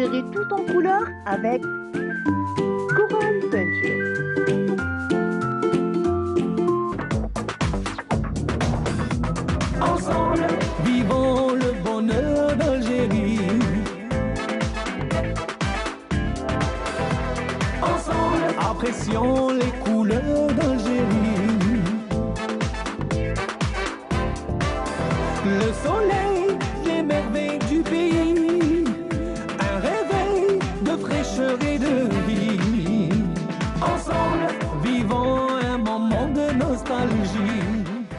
lingerie tout en couleur avec Coral Peinture. Ensemble, vivons le bonheur d'Algérie. Ensemble, apprécions les couleurs d'Algérie. Le soleil, les merveilles du pays, un réveil de fraîcheur et de vie. Ensemble, vivons un moment de nostalgie.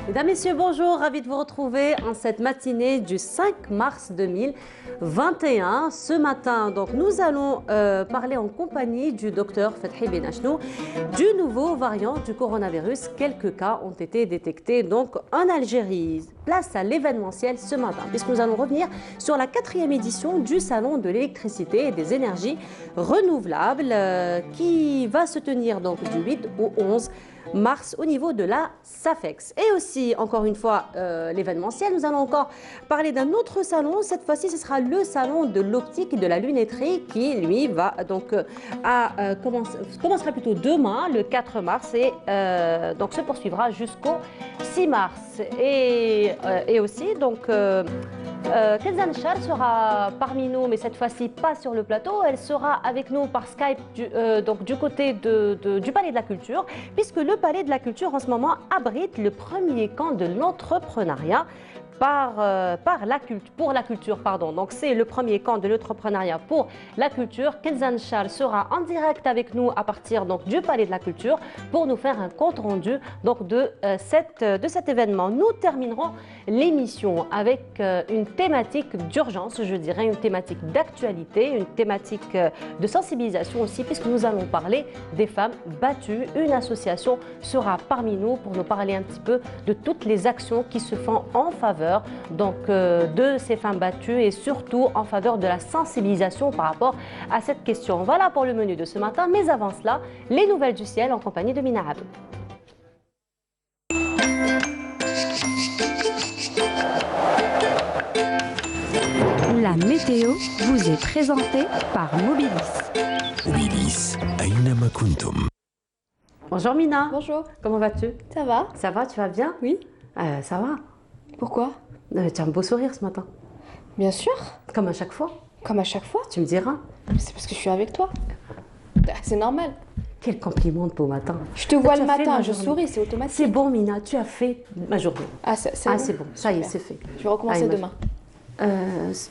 Mesdames, Messieurs, bonjour, ravi de vous retrouver en cette matinée du 5 mars 2021. Ce matin, donc, nous allons parler en compagnie du docteur Fethi Benachnou du nouveau variant du coronavirus. Quelques cas ont été détectés donc en Algérie. Place à l'événementiel ce matin, puisque nous allons revenir sur la 4e édition du Salon de l'électricité et des énergies renouvelables qui va se tenir donc du 8 au 11 mars au niveau de la SAFEX. Et aussi, encore une fois, l'événementiel, nous allons encore parler d'un autre salon. Cette fois-ci, ce sera le salon de l'optique et de la lunetterie qui, lui, va donc commencera plutôt demain, le 4 mars, et donc se poursuivra jusqu'au 6 mars. Et aussi, donc, Kenzan Char sera parmi nous, mais cette fois-ci pas sur le plateau. Elle sera avec nous par Skype du côté du Palais de la Culture, puisque le Palais de la Culture en ce moment abrite le premier camp de l'entrepreneuriat pour la culture, pardon. Donc c'est le premier camp de l'entrepreneuriat pour la culture. Kenzan Char sera en direct avec nous à partir donc du Palais de la Culture pour nous faire un compte rendu donc de cet événement. Nous terminerons l'émission avec une thématique d'urgence, je dirais une thématique d'actualité, une thématique de sensibilisation aussi, puisque nous allons parler des femmes battues. Une association sera parmi nous pour nous parler un petit peu de toutes les actions qui se font en faveur donc de ces femmes battues et surtout en faveur de la sensibilisation par rapport à cette question. Voilà pour le menu de ce matin, mais avant cela, les nouvelles du ciel en compagnie de Mina Abou. La météo vous est présentée par Mobilis. Mobilis, أينما كنتم. Bonjour Mina. Bonjour. Comment vas-tu? Ça va? Ça va, tu vas bien? Oui. Ça va. Pourquoi? Tu as un beau sourire ce matin. Bien sûr. Comme à chaque fois. Comme à chaque fois. Tu me diras. C'est parce que je suis avec toi. C'est normal. Quel compliment de beau matin. Je te vois Tu le as fait matin, ma je journée. souris, c'est automatique. C'est bon Mina, tu as fait ma journée. Ah, c'est C'est bon, ça y est, Super. c'est fait. Je vais recommencer Allez, demain.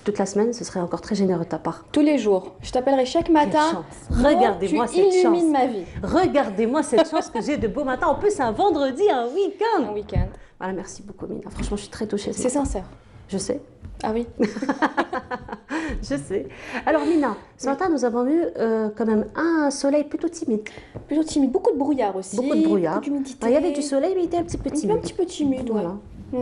Toute la semaine, ce serait encore très généreux de ta part. Tous les jours. Je t'appellerai chaque matin. chance. Regardez-moi tu cette chance. illumines ma vie. Regardez-moi cette chance que j'ai de beau matin. En plus, un vendredi, un week-end. Un week-end. Voilà, merci beaucoup Mina. Franchement, je suis très touchée. ce C'est matin. sincère. Je sais. Ah oui. Je sais. Alors Mina, ce matin, nous avons eu quand même un soleil plutôt timide. Plutôt timide. Beaucoup de brouillard aussi. Beaucoup de brouillard. Beaucoup d'humidité. Il y avait du soleil, mais il était un petit peu timide. Un petit peu timide, ouais. Voilà.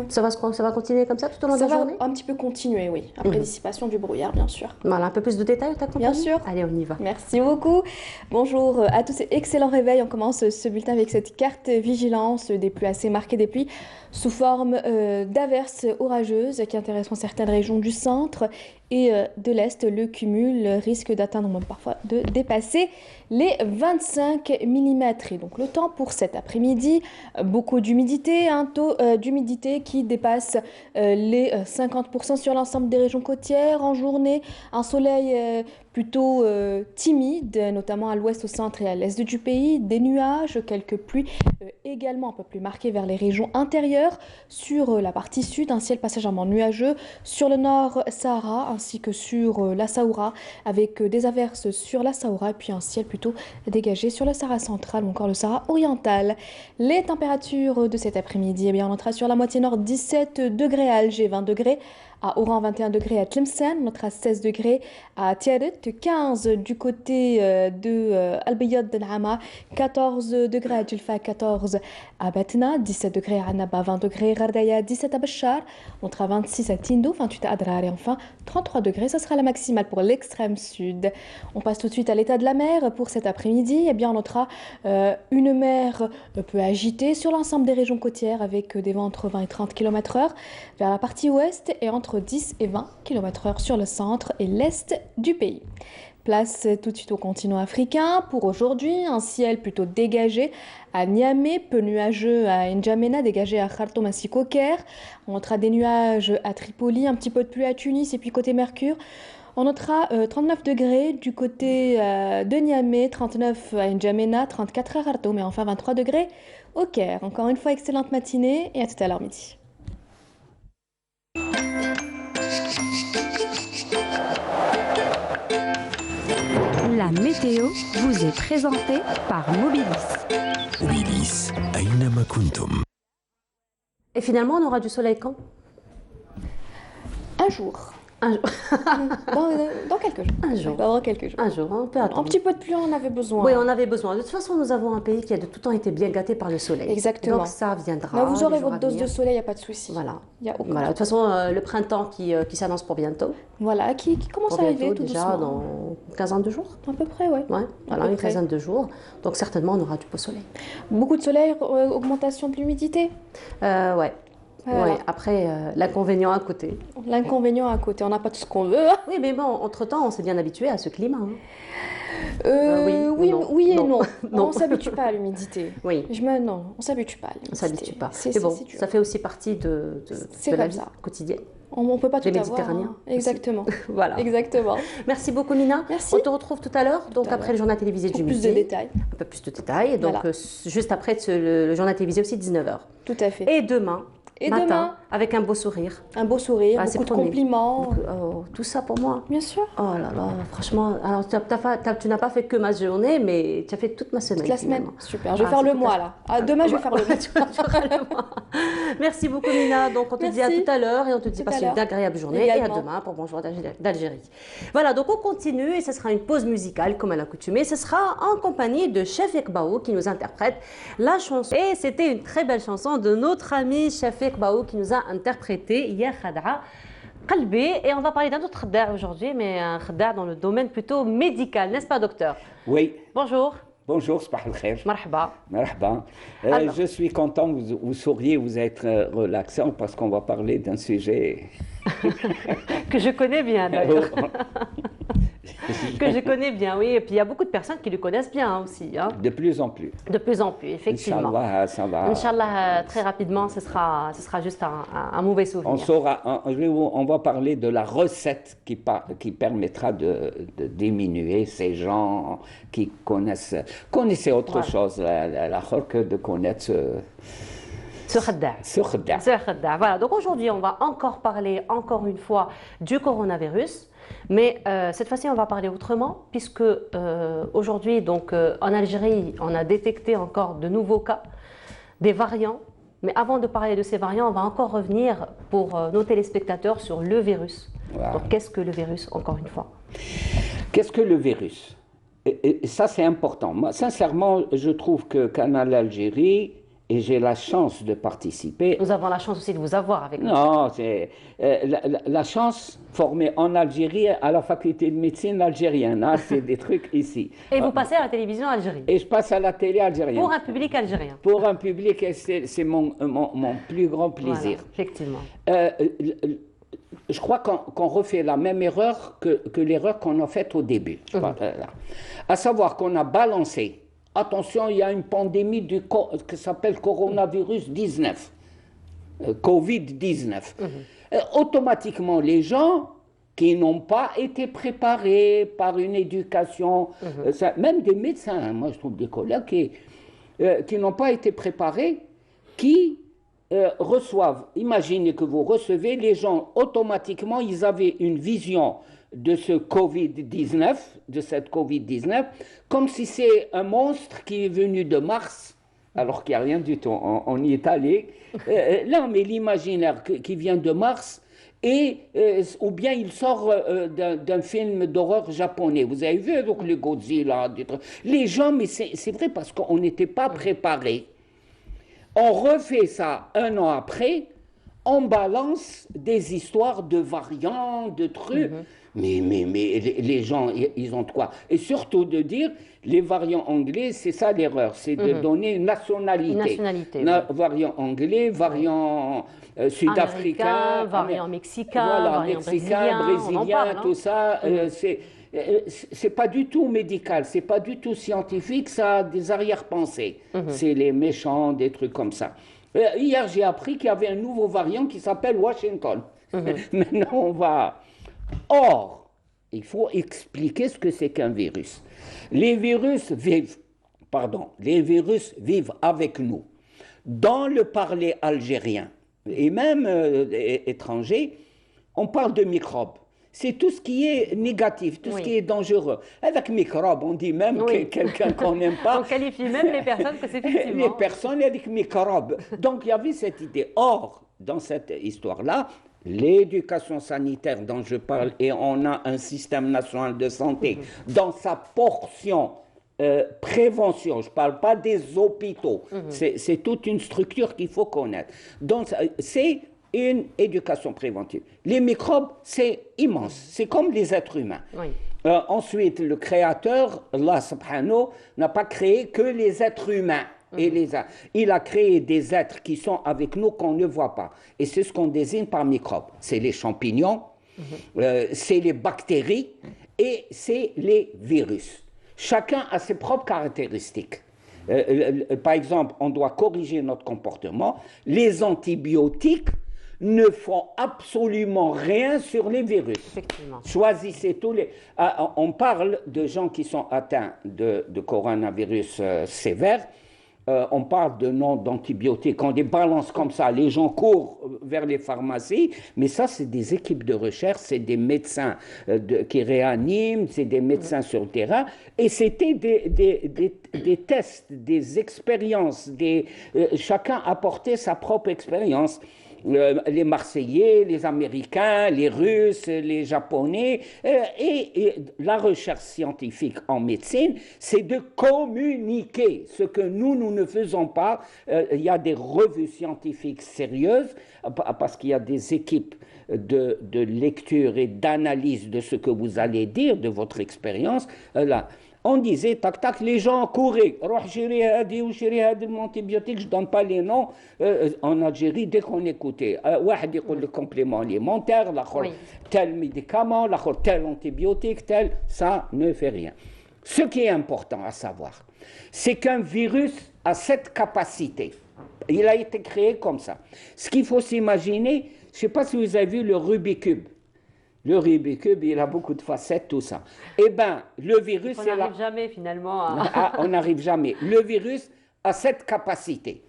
Ça va continuer comme ça tout au long de Ça la va journée? un petit peu continuer, oui. Après dissipation du brouillard, bien sûr. Voilà, un peu plus de détails, ta compagnie? Bien sûr. Allez, on y va. Merci beaucoup. Bonjour à tous et excellent réveil. On commence ce bulletin avec cette carte vigilance des pluies assez marquées, des pluies sous forme d'averses orageuses qui intéresseront certaines régions du centre et de l'Est. Le cumul risque d'atteindre, même parfois de dépasser les 25 mm. Et donc le temps pour cet après-midi, beaucoup d'humidité, un taux d'humidité qui dépasse les 50% sur l'ensemble des régions côtières. En journée, un soleil plutôt timide, notamment à l'ouest, au centre et à l'est du pays. Des nuages, quelques pluies également un peu plus marquées vers les régions intérieures. Sur la partie sud, un ciel passagèrement nuageux. Sur le nord Sahara ainsi que sur la Saoura, avec des averses sur la Saoura et puis un ciel plutôt dégagé sur le Sahara central ou encore le Sahara oriental. Les températures de cet après-midi, eh bien, on entra sur la moitié nord, 17 degrés à Alger, 20 degrés à Oran, 21 degrés à Tlemcen, on notera 16 degrés à Tiaret, 15 du côté de Al-Bayad d'Al-Hama, 14 degrés à Djelfa, 14 à Batna, 17 degrés à Annaba, 20 degrés à Gardaya, 17 à Bachar, on notera 26 à Tindo, 28 à Adrar et enfin 33 degrés, ça sera la maximale pour l'extrême sud. On passe tout de suite à l'état de la mer pour cet après-midi. Eh bien, on notera une mer peu agitée sur l'ensemble des régions côtières avec des vents entre 20 et 30 km/h vers la partie ouest et entre entre 10 et 20 km/h sur le centre et l'est du pays. Place tout de suite au continent africain. Pour aujourd'hui, un ciel plutôt dégagé à Niamey, peu nuageux à N'Djamena, dégagé à Khartoum ainsi qu'au Caire. On notera des nuages à Tripoli, un petit peu de pluie à Tunis et puis côté Mercure. On notera 39 degrés du côté de Niamey, 39 à N'Djamena, 34 à Khartoum et enfin 23 degrés au Caire. Encore une fois, excellente matinée et à tout à l'heure midi. La météo vous est présentée par Mobilis. Mobilis, أينما كنتم. Et finalement, on aura du soleil quand? Un jour. Un jour. Dans quelques jours. Un jour. Dans quelques jours. Un jour, on peut attendre. Un petit peu de pluie, on en avait besoin. Oui, on avait besoin. De toute façon, nous avons un pays qui a de tout temps été bien gâté par le soleil. Exactement. Donc ça viendra. Mais vous aurez les jours votre à dose venir. de soleil, il n'y a pas de souci. Voilà. Il y a aucun Voilà. De toute façon, le printemps qui s'annonce pour bientôt. Voilà, qui commence Pour à arriver bientôt, tout déjà doucement. dans une quinzaine de jours. À peu près, ouais. Ouais, voilà, peu une près. quinzaine de jours. Donc certainement, on aura du beau soleil. Beaucoup de soleil, augmentation de l'humidité. Ouais. Voilà. Ouais. Après, l'inconvénient à côté. L'inconvénient à côté, on n'a pas tout ce qu'on veut. Hein. Oui, mais bon, entre-temps, on s'est bien habitué à ce climat. Hein. Oui, non, oui et non. non. Non. On ne s'habitue pas à l'humidité. Oui. Non, on ne s'habitue pas à l'humidité. On s'habitue pas. C'est Mais bon, c'est dur. ça fait aussi partie de C'est la comme vie ça. quotidienne. On ne peut pas tout Les avoir. Méditerranéens Hein. Exactement. Voilà. Exactement. Merci beaucoup, Mina. Merci. On te retrouve tout à l'heure, donc à après l'heure. le journal télévisé Pour du plus midi. de détails. Un peu plus de détails. Donc, Voilà. juste après le journal télévisé aussi, 19h. Tout à fait. Et demain, matin, demain, avec un beau sourire. un beau sourire, Ah, c'est beaucoup de promis. compliments. Oh, tout ça pour moi. Bien sûr. Oh là là, franchement, alors tu n'as pas fait que ma journée, mais tu as fait toute ma semaine. Toute la semaine. finalement. Super. Je vais Ah, faire c'est le tout mois à- là. Ah, demain, je vais faire le mois. Tu feras le mois. Merci beaucoup, Mina. Donc, on te dit à Merci. tout à l'heure et on te dit Tout à passe une l'heure. agréable journée et à Également. demain pour Bonjour d'Algérie. Voilà, donc on continue et ce sera une pause musicale comme à l'accoutumée. Ce sera en compagnie de Chefik Baou qui nous interprète la chanson. Et c'était une très belle chanson de notre ami Chefik Baou qui nous a interprété Ya Khad'a Qalbi. Et on va parler d'un autre khad'a aujourd'hui, mais un khad'a dans le domaine plutôt médical, n'est-ce pas, docteur? Oui, Bonjour, bonjour, Sabah al-Khair. marhaba. Marhaba. Alors. Je suis content que vous souriez, vous êtes relaxant parce qu'on va parler d'un sujet. Que je connais bien, d'ailleurs. Que je connais bien, oui. Et puis il y a beaucoup de personnes qui le connaissent bien hein, aussi. Hein. De plus en plus. De plus en plus, effectivement. Inch'Allah, ça va. Inch'Allah, très rapidement, ce sera juste un mauvais souvenir. On va parler de la recette qui permettra de diminuer ces gens qui connaissaient autre Voilà. chose, la khor, que de connaître Ce khad'a. ce khad'a. Ce khad'a. Voilà, donc aujourd'hui, on va encore parler, encore une fois, du coronavirus. Mais cette fois-ci, on va parler autrement, puisque aujourd'hui, donc, en Algérie, on a détecté encore de nouveaux cas, des variants. Mais avant de parler de ces variants, on va encore revenir pour nos téléspectateurs sur le virus. Voilà. Donc, qu'est-ce que le virus, encore une fois? Qu'est-ce que le virus? Et ça, c'est important. Moi, sincèrement, je trouve que Canal Algérie, et j'ai la chance de participer. Nous avons la chance aussi de vous avoir avec nous. Non, c'est la chance formée en Algérie à la faculté de médecine algérienne. Hein, c'est des trucs ici. Et vous passez à la télévision algérienne. Et je passe à la télé algérienne. Pour un public algérien. Pour un public, et c'est mon plus grand plaisir. Voilà, effectivement. Je crois qu'on refait la même erreur que l'erreur qu'on a faite au début. À savoir qu'on a balancé. Attention, il y a une pandémie qui s'appelle coronavirus 19, Covid-19. Automatiquement, les gens qui n'ont pas été préparés par une éducation, même des médecins, hein, moi je trouve des collègues qui n'ont pas été préparés, qui reçoivent, imaginez que vous recevez, les gens automatiquement, ils avaient une vision de ce Covid-19, de cette Covid-19, comme si c'est un monstre qui est venu de Mars, alors qu'il n'y a rien du tout, on y est allé. Là, mais l'imaginaire qui vient de Mars, ou bien il sort d'un film d'horreur japonais. Vous avez vu, donc le Godzilla, les gens, mais c'est vrai parce qu'on n'était pas préparés. On refait ça un an après, on balance des histoires de variants, de trucs. Mais les gens, ils ont de quoi. Et surtout de dire, les variants anglais, c'est ça l'erreur, c'est de donner une nationalité. Une nationalité. Variant anglais, variant sud-africain, Américain, variant mexicain, voilà, variant mexicain, brésilien, on en parle, hein. tout ça. C'est pas du tout médical, c'est pas du tout scientifique, ça a des arrière-pensées. C'est les méchants, des trucs comme ça. Hier, j'ai appris qu'il y avait un nouveau variant qui s'appelle Washington. Maintenant, on va... Or, il faut expliquer ce que c'est qu'un virus. Les virus vivent avec nous. Dans le parler algérien, et même étranger, on parle de microbes. C'est tout ce qui est négatif, tout ce qui est dangereux. Avec microbes, on dit même quelqu'un qu'on n'aime pas. On qualifie même les personnes que c'est effectivement. Les personnes avec microbes. Donc il y avait cette idée. Or, dans cette histoire-là, l'éducation sanitaire dont je parle, et on a un système national de santé, dans sa portion prévention, je ne parle pas des hôpitaux, c'est toute une structure qu'il faut connaître. Donc c'est une éducation préventive. Les microbes, c'est immense, c'est comme les êtres humains. Ensuite, le créateur, Allah subhanahu, n'a pas créé que les êtres humains. Il a créé des êtres qui sont avec nous qu'on ne voit pas. Et c'est ce qu'on désigne par microbes. C'est les champignons, c'est les bactéries et c'est les virus. Chacun a ses propres caractéristiques. Par exemple, on doit corriger notre comportement. Les antibiotiques ne font absolument rien sur les virus. Choisissez tous les... on parle de gens qui sont atteints de coronavirus sévère. On parle de noms d'antibiotiques, on les balance comme ça, les gens courent vers les pharmacies, mais ça c'est des équipes de recherche, c'est des médecins qui réaniment, c'est des médecins sur le terrain, et c'était des tests, des expériences, chacun apportait sa propre expérience. Les Marseillais, les Américains, les Russes, les Japonais. Et la recherche scientifique en médecine, c'est de communiquer ce que nous ne faisons pas. Il y a des revues scientifiques sérieuses, parce qu'il y a des équipes de lecture et d'analyse de ce que vous allez dire, de votre expérience. Là. On disait, tac, tac, les gens couraient. Antibiotique, je ne donne pas les noms. En Algérie, dès qu'on écoutait, le complément alimentaire, tel médicament, tel antibiotique, tel, ça ne fait rien. Ce qui est important à savoir, c'est qu'un virus a cette capacité. Il a été créé comme ça. Ce qu'il faut s'imaginer, je ne sais pas si vous avez vu le Rubik's Cube. Le Rubik's Cube, il a beaucoup de facettes, tout ça. Eh bien, le virus... On n'arrive jamais, finalement, on n'arrive jamais. Le virus a cette capacité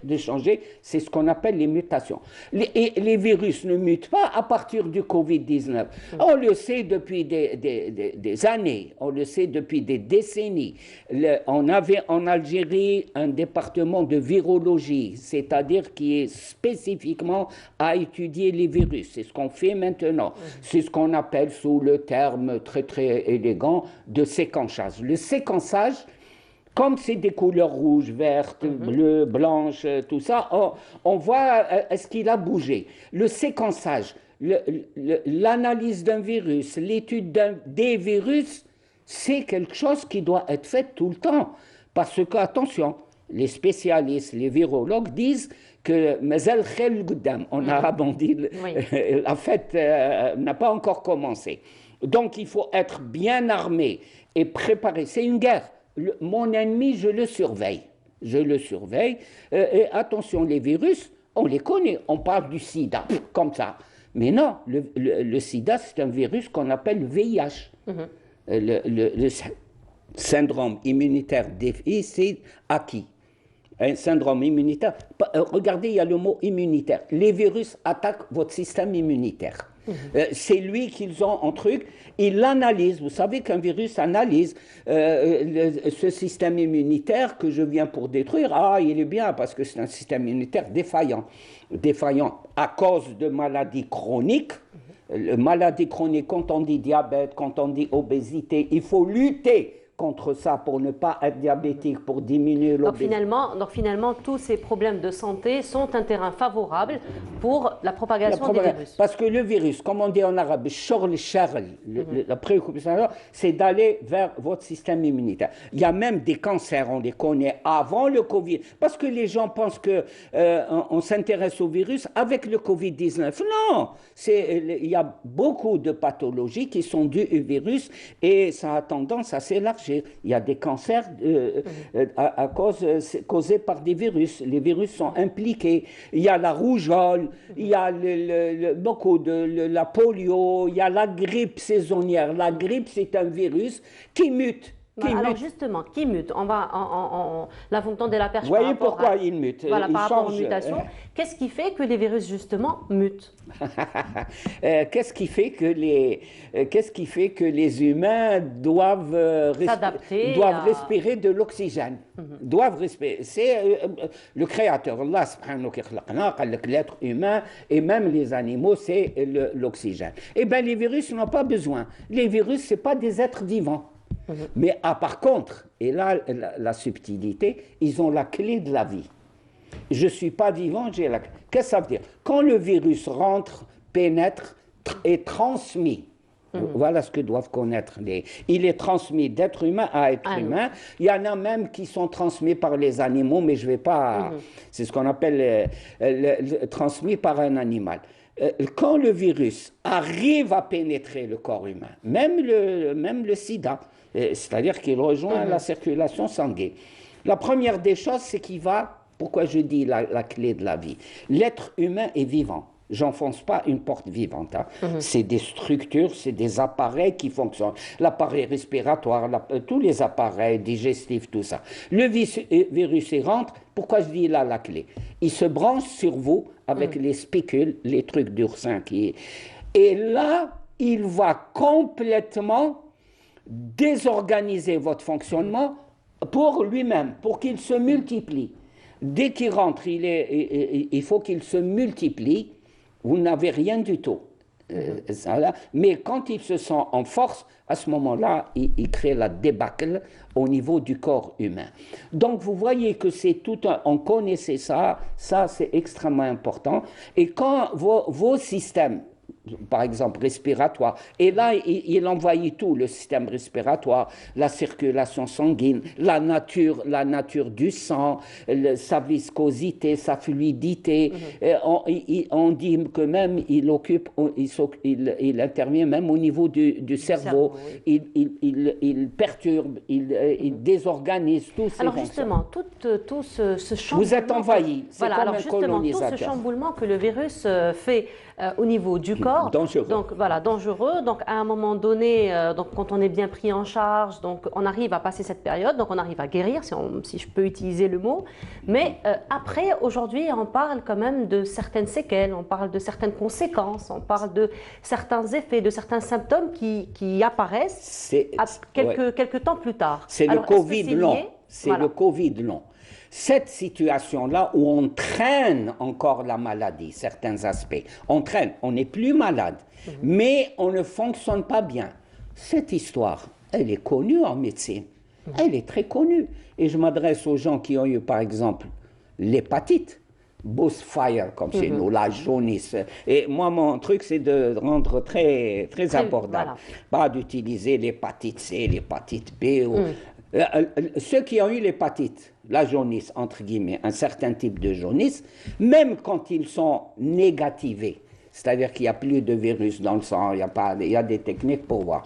de changer. C'est ce qu'on appelle les mutations. Les virus ne mutent pas à partir du Covid-19. On le sait depuis des années, on le sait depuis des décennies. On avait en Algérie un département de virologie, c'est-à-dire qui est spécifiquement à étudier les virus. C'est ce qu'on fait maintenant. C'est ce qu'on appelle sous le terme très très élégant de séquençage. Le séquençage, comme c'est des couleurs rouges, vertes, bleues, blanches, tout ça, on voit est-ce qu'il a bougé. Le séquençage, l'analyse d'un virus, l'étude des virus, c'est quelque chose qui doit être fait tout le temps. Parce que, attention, les spécialistes, les virologues disent que mazal khel goudam, en arabe on dit, la fête n'a pas encore commencé. Donc il faut être bien armé et préparé. C'est une guerre. Mon ennemi, je le surveille. Je le surveille. Et attention, les virus, on les connaît. On parle du sida, comme ça. Mais non, le sida, c'est un virus qu'on appelle VIH. Le syndrome immunitaire déficit acquis. Un syndrome immunitaire. Regardez, il y a le mot immunitaire. Les virus attaquent votre système immunitaire. C'est lui qu'ils ont en truc. Ils l'analysent. Vous savez qu'un virus analyse ce système immunitaire que je viens pour détruire. Ah, il est bien parce que c'est un système immunitaire défaillant. Défaillant à cause de maladies chroniques. Maladies chroniques, quand on dit diabète, quand on dit obésité, il faut lutter contre ça pour ne pas être diabétique, pour diminuer l'obésité. Donc finalement, tous ces problèmes de santé sont un terrain favorable pour la propagation des virus. Parce que le virus, comme on dit en arabe, la préoccupation, c'est d'aller vers votre système immunitaire. Il y a même des cancers, on les connaît avant le Covid, parce que les gens pensent que on s'intéresse au virus avec le Covid-19. Non, il y a beaucoup de pathologies qui sont dues au virus et ça a tendance à s'élargir. Il y a des cancers causés par des virus. Les virus sont impliqués. Il y a la rougeole, il y a beaucoup de la polio, il y a la grippe saisonnière. La grippe, c'est un virus qui mute. Alors justement, qui mute? Là, vous me tendez la perche. Vous voyez pourquoi il mute? Voilà, par rapport aux mutations. Qu'est-ce qui fait que les virus, justement, mutent? Qu'est-ce qui fait que les humains doivent respirer de l'oxygène? Doivent respirer. C'est le Créateur, Allah subhanahu wa ta'ala, l'être humain et même les animaux, c'est l'oxygène. Eh bien, les virus n'ont pas besoin. Les virus, ce n'est pas des êtres vivants. Mais par contre, et là, la subtilité, ils ont la clé de la vie. Je ne suis pas vivant, j'ai la clé. Qu'est-ce que ça veut dire? Quand le virus rentre, pénètre, est transmis. Voilà ce que doivent connaître les... Il est transmis d'être humain à être humain. Il y en a même qui sont transmis par les animaux, mais je ne vais pas... C'est ce qu'on appelle transmis par un animal. Quand le virus arrive à pénétrer le corps humain, même le sida, c'est-à-dire qu'il rejoint la circulation sanguine. La première des choses, c'est qu'il va, pourquoi je dis la clé de la vie, l'être humain est vivant. J'enfonce pas une porte vivante. Hein. C'est des structures, c'est des appareils qui fonctionnent. L'appareil respiratoire, tous les appareils digestifs, tout ça. Le virus, il rentre. Pourquoi je dis là la clé? Il se branche sur vous avec les spicules, les trucs d'Ursin. Et là, il va complètement désorganiser votre fonctionnement pour lui-même, pour qu'il se multiplie. Dès qu'il rentre, il faut qu'il se multiplie. Vous n'avez rien du tout. Mais quand il se sent en force, à ce moment-là, il crée la débâcle au niveau du corps humain. Donc vous voyez que c'est tout on connaissait ça c'est extrêmement important. Et quand vos systèmes, par exemple respiratoire, et là il envahit tout, le système respiratoire, la circulation sanguine, la nature du sang, sa viscosité, sa fluidité. On dit que même il intervient même au niveau du cerveau. Il perturbe, il désorganise tout ces Alors fonctions. justement, tout ce chamboulement... Vous êtes envahi, c'est voilà, comme alors un justement, colonisateur. tout ce chamboulement que le virus fait au niveau du corps, dangereux. Donc voilà, dangereux. Donc à un moment donné, donc quand on est bien pris en charge, donc on arrive à passer cette période, donc on arrive à guérir, si je peux utiliser le mot. Mais après, aujourd'hui, on parle quand même de certaines séquelles, on parle de certaines conséquences, on parle de certains effets, de certains symptômes qui apparaissent quelques temps plus tard. C'est le Covid long. C'est Voilà. le Covid long. Cette situation-là où on traîne encore la maladie, certains aspects, on traîne, on n'est plus malade, mais on ne fonctionne pas bien. Cette histoire, elle est connue en médecine, elle est très connue. Et je m'adresse aux gens qui ont eu, par exemple, l'hépatite, Bushfire, comme chez nous, la jaunisse. Et moi, mon truc, c'est de rendre très abordable. Voilà. Pas d'utiliser l'hépatite C, l'hépatite B. Ceux qui ont eu l'hépatite, la jaunisse, entre guillemets, un certain type de jaunisse, même quand ils sont négativés, c'est-à-dire qu'il n'y a plus de virus dans le sang, il y a des techniques pour voir,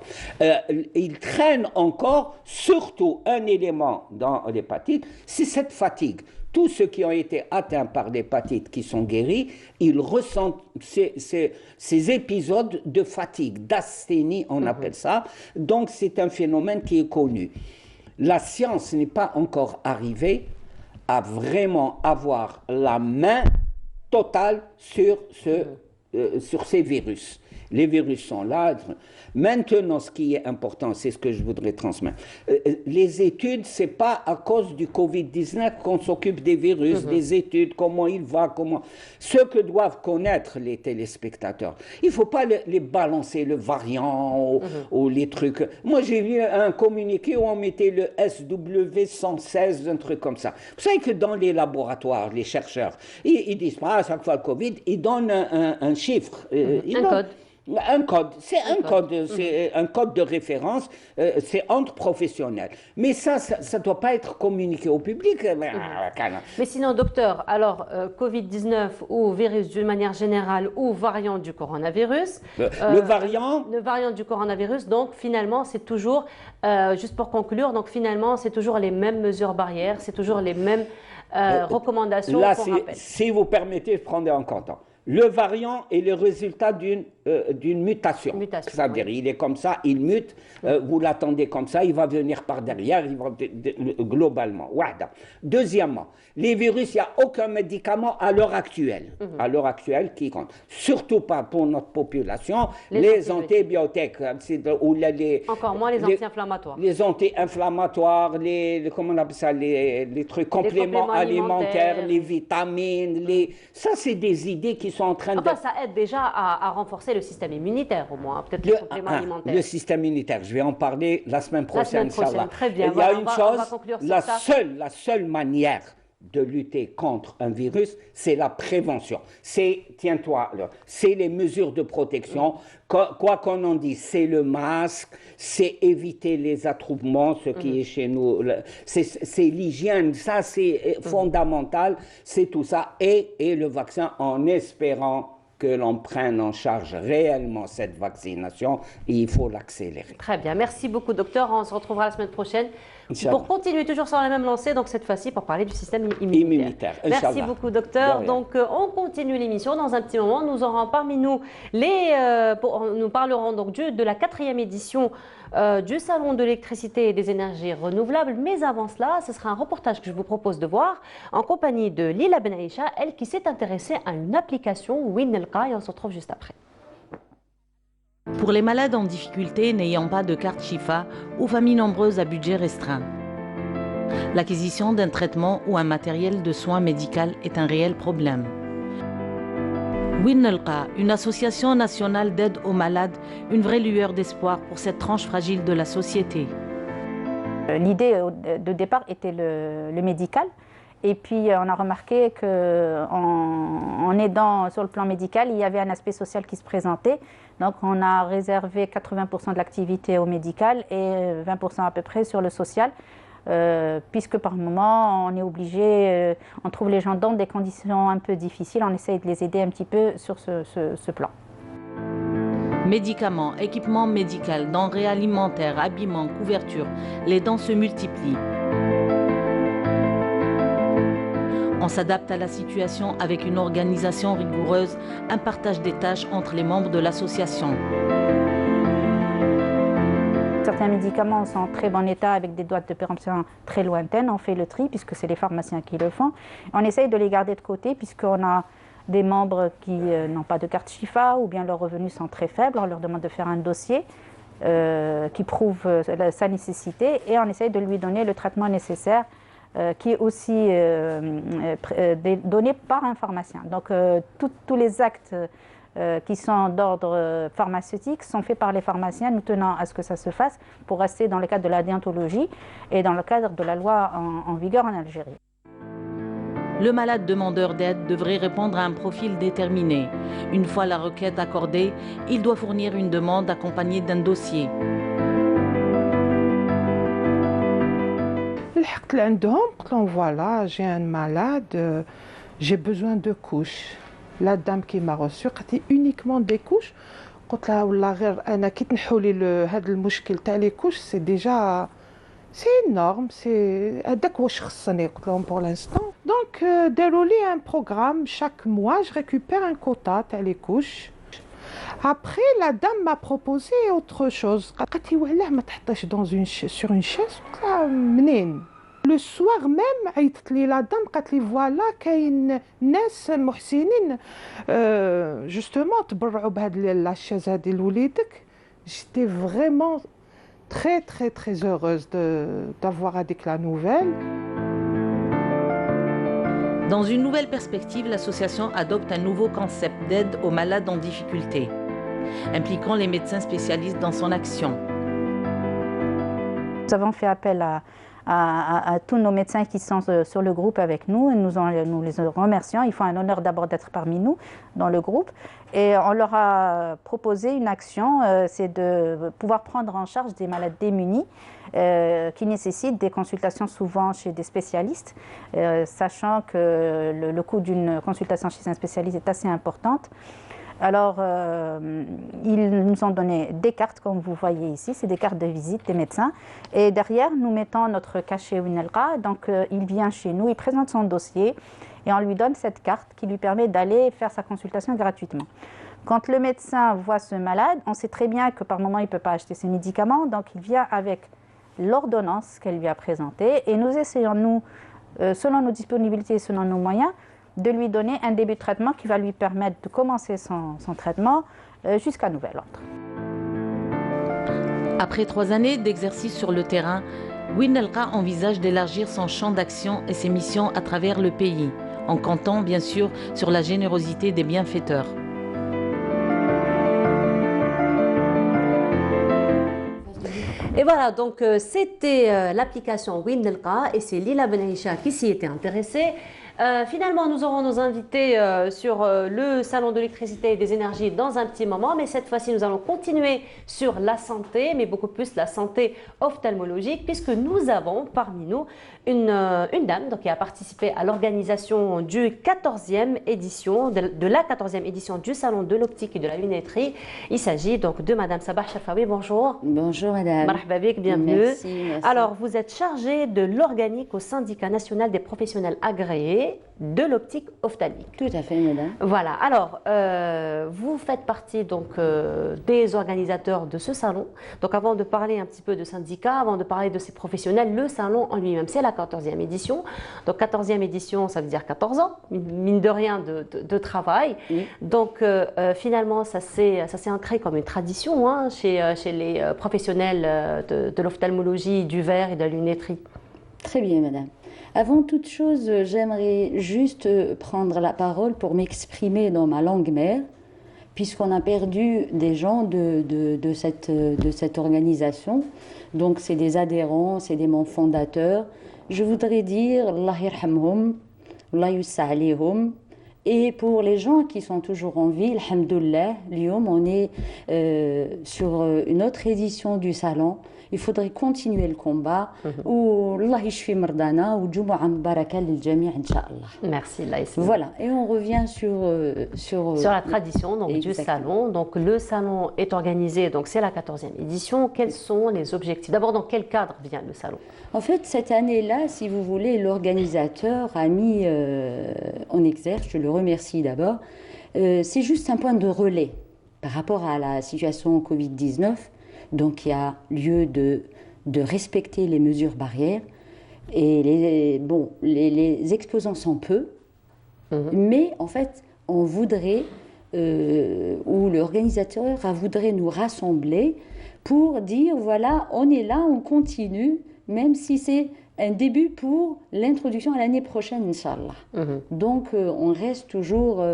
ils traînent encore, surtout un élément dans l'hépatite, c'est cette fatigue. Tous ceux qui ont été atteints par l'hépatite, qui sont guéris, ils ressentent ces épisodes de fatigue, d'asthénie, on appelle ça. Donc c'est un phénomène qui est connu. La science n'est pas encore arrivée à vraiment avoir la main totale sur ces virus. Les virus sont là. Maintenant, ce qui est important, c'est ce que je voudrais transmettre. Les études, c'est pas à cause du Covid-19 qu'on s'occupe des virus, des études, comment il va, comment... Ce que doivent connaître les téléspectateurs. Il ne faut pas les balancer, le variant ou les trucs. Moi, j'ai vu un communiqué où on mettait le SW116, un truc comme ça. Vous savez que dans les laboratoires, les chercheurs, ils disent pas à chaque fois le Covid, ils donnent un chiffre. Un code. Un code, c'est un code de référence, c'est entre professionnels. Mais ça ne doit pas être communiqué au public. Mais sinon, docteur, alors Covid-19 ou virus d'une manière générale ou variant du coronavirus. Le variant du coronavirus, donc finalement, c'est toujours, juste pour conclure, donc finalement, c'est toujours les mêmes mesures barrières, c'est toujours les mêmes recommandations. Là, si vous permettez, je prendrai encore temps. Le variant est le résultat d'une mutation. Ça veut dire, il est comme ça, il mute, vous l'attendez comme ça, il va venir par derrière, il va, globalement. Deuxièmement, les virus, il n'y a aucun médicament à l'heure actuelle. À l'heure actuelle, qui compte. Surtout pas pour notre population, les antibiotiques. Ou encore moins les anti-inflammatoires. Les anti-inflammatoires, comment on appelle ça, les trucs, compléments alimentaires, les vitamines, ça c'est des idées qui sont en train de... ça aide déjà à renforcer le système immunitaire, au moins, peut-être les compléments alimentaires. Le système immunitaire, je vais en parler la semaine prochaine. Très bien. Il y a une chose, la seule manière de lutter contre un virus, c'est la prévention. Tiens-toi, c'est les mesures de protection. Quoi qu'on en dise, c'est le masque, c'est éviter les attroupements, ce qui est chez nous, c'est l'hygiène, ça c'est fondamental, c'est tout ça. Et le vaccin, en espérant que l'on prenne en charge réellement cette vaccination, il faut l'accélérer. Très bien, merci beaucoup docteur, on se retrouvera la semaine prochaine pour continuer toujours sur la même lancée, donc cette fois-ci pour parler du système immunitaire. Merci beaucoup docteur, donc on continue l'émission dans un petit moment, nous aurons parmi nous nous parlerons donc de la 4e édition du Salon de l'électricité et des énergies renouvelables, mais avant cela, ce sera un reportage que je vous propose de voir en compagnie de Lila Ben Aïcha, elle qui s'est intéressée à une application Winelqa, et on se retrouve juste après. Pour les malades en difficulté n'ayant pas de carte Chifa ou familles nombreuses à budget restreint, l'acquisition d'un traitement ou un matériel de soins médical est un réel problème. Winelqa, une association nationale d'aide aux malades, une vraie lueur d'espoir pour cette tranche fragile de la société. L'idée de départ était le médical. Et puis on a remarqué qu'en aidant sur le plan médical, il y avait un aspect social qui se présentait. Donc on a réservé 80% de l'activité au médical et 20% à peu près sur le social. Puisque par moment on est obligé, on trouve les gens dans des conditions un peu difficiles, on essaye de les aider un petit peu sur ce plan. Médicaments, équipements médicaux, denrées alimentaires, habillements, couvertures, les dons se multiplient. On s'adapte à la situation avec une organisation rigoureuse, un partage des tâches entre les membres de l'association. Certains médicaments sont en très bon état avec des dates de péremption très lointaines. On fait le tri puisque c'est les pharmaciens qui le font. On essaye de les garder de côté puisqu'on a des membres qui n'ont pas de carte Chifa ou bien leurs revenus sont très faibles. On leur demande de faire un dossier qui prouve sa nécessité et on essaye de lui donner le traitement nécessaire qui est aussi donné par un pharmacien. Donc tous les actes qui sont d'ordre pharmaceutique sont faits par les pharmaciens, nous tenons à ce que ça se fasse pour rester dans le cadre de la déontologie et dans le cadre de la loi en vigueur en Algérie. Le malade demandeur d'aide devrait répondre à un profil déterminé. Une fois la requête accordée, il doit fournir une demande accompagnée d'un dossier. Voilà, j'ai un malade, j'ai besoin de couches. La dame qui m'a reçu قالت uniquement des couches. قلت لها والله غير انا كي تنحوا لي هذا المشكل تاع لي كوش سي ديجا سي نورم سي هذاك واش خصني قلت لهم pour l'instant. Donc داروا لي un programme chaque mois je récupère un quota تاع les couches. Après la dame m'a proposé autre chose. قالت لي وعلاه ما تحطيش sur une chaise. قلت لها منين. Le لو سوار ميم عيطت لي لا دام قالت لي فوالا كاين ناس محسنين جوستومون تبرعوا بهاد لاشاز هادي لوليدك. جيتي فريمون très très très heureuse d'avoir avec la nouvelle. Dans une nouvelle perspective, l'association adopte un nouveau concept d'aide aux malades en difficulté, impliquant les médecins spécialistes dans son action. Nous avons fait appel à tous nos médecins qui sont sur le groupe avec nous et nous les remercions. Ils font un honneur d'abord d'être parmi nous dans le groupe. Et on leur a proposé une action, c'est de pouvoir prendre en charge des malades démunis qui nécessitent des consultations souvent chez des spécialistes, sachant que le coût d'une consultation chez un spécialiste est assez importante. Alors, ils nous ont donné des cartes, comme vous voyez ici, c'est des cartes de visite des médecins. Et derrière, nous mettons notre cachet Winelqa. Donc, il vient chez nous, il présente son dossier et on lui donne cette carte qui lui permet d'aller faire sa consultation gratuitement. Quand le médecin voit ce malade, on sait très bien que par moment, il ne peut pas acheter ses médicaments. Donc, il vient avec l'ordonnance qu'elle lui a présentée et nous essayons, nous, selon nos disponibilités et selon nos moyens, de lui donner un début de traitement qui va lui permettre de commencer son traitement jusqu'à nouvel ordre. Après 3 années d'exercice sur le terrain, Winelqa envisage d'élargir son champ d'action et ses missions à travers le pays, en comptant bien sûr sur la générosité des bienfaiteurs. Et voilà, donc c'était l'application Winelqa et c'est Lila Benaïcha qui s'y était intéressée. Finalement, nous aurons nos invités sur le salon de l'électricité et des énergies dans un petit moment, mais cette fois-ci, nous allons continuer sur la santé, mais beaucoup plus la santé ophtalmologique, puisque nous avons parmi nous une dame donc, qui a participé à l'organisation du 14e édition, de la 14e édition du salon de l'optique et de la lunetterie. Il s'agit donc de Madame Sabah Chafaoui. Bonjour. Bonjour Madame. Marhaba bik, bienvenue. Merci, merci. Alors, vous êtes chargée de l'organique au syndicat national des professionnels agréés de l'optique ophtalmique. Tout à fait, madame. Voilà. Alors, vous faites partie donc des organisateurs de ce salon. Donc, avant de parler un petit peu de syndicat, avant de parler de ces professionnels, le salon en lui-même, c'est la 14e édition. Donc, 14e édition, ça veut dire 14 ans, mine de rien, de travail. Oui. Donc, finalement, ça s'est ancré comme une tradition hein, chez les professionnels de l'ophtalmologie, du verre et de la lunetterie. Très bien, madame. Avant toute chose, j'aimerais juste prendre la parole pour m'exprimer dans ma langue mère, puisqu'on a perdu des gens de cette organisation. Donc, c'est des adhérents, c'est des membres fondateurs. Je voudrais dire Allah yarhamhum, Allah yussa alayhum. Et pour les gens qui sont toujours en vie, alhamdoulilah, l'yom, on est sur une autre édition du salon. Il faudrait continuer le combat. Allah yashfi mardana ou Jumu'ah mubaraka lil jami' Inch'Allah. Merci, Laïs. Voilà, et on revient sur la tradition donc, du salon. Donc, le salon est organisé, donc c'est la 14e édition. Quels sont les objectifs? D'abord, dans quel cadre vient le salon? En fait, cette année-là, si vous voulez, l'organisateur a mis en exergue, je le remercie d'abord, c'est juste un point de relais par rapport à la situation Covid-19. Donc, il y a lieu de respecter les mesures barrières. Et les exposants sont peu. Mais, en fait, on voudrait, ou l'organisateur voudrait nous rassembler pour dire, voilà, on est là, on continue, même si c'est un début pour l'introduction à l'année prochaine, Inch'Allah. Donc, on reste toujours...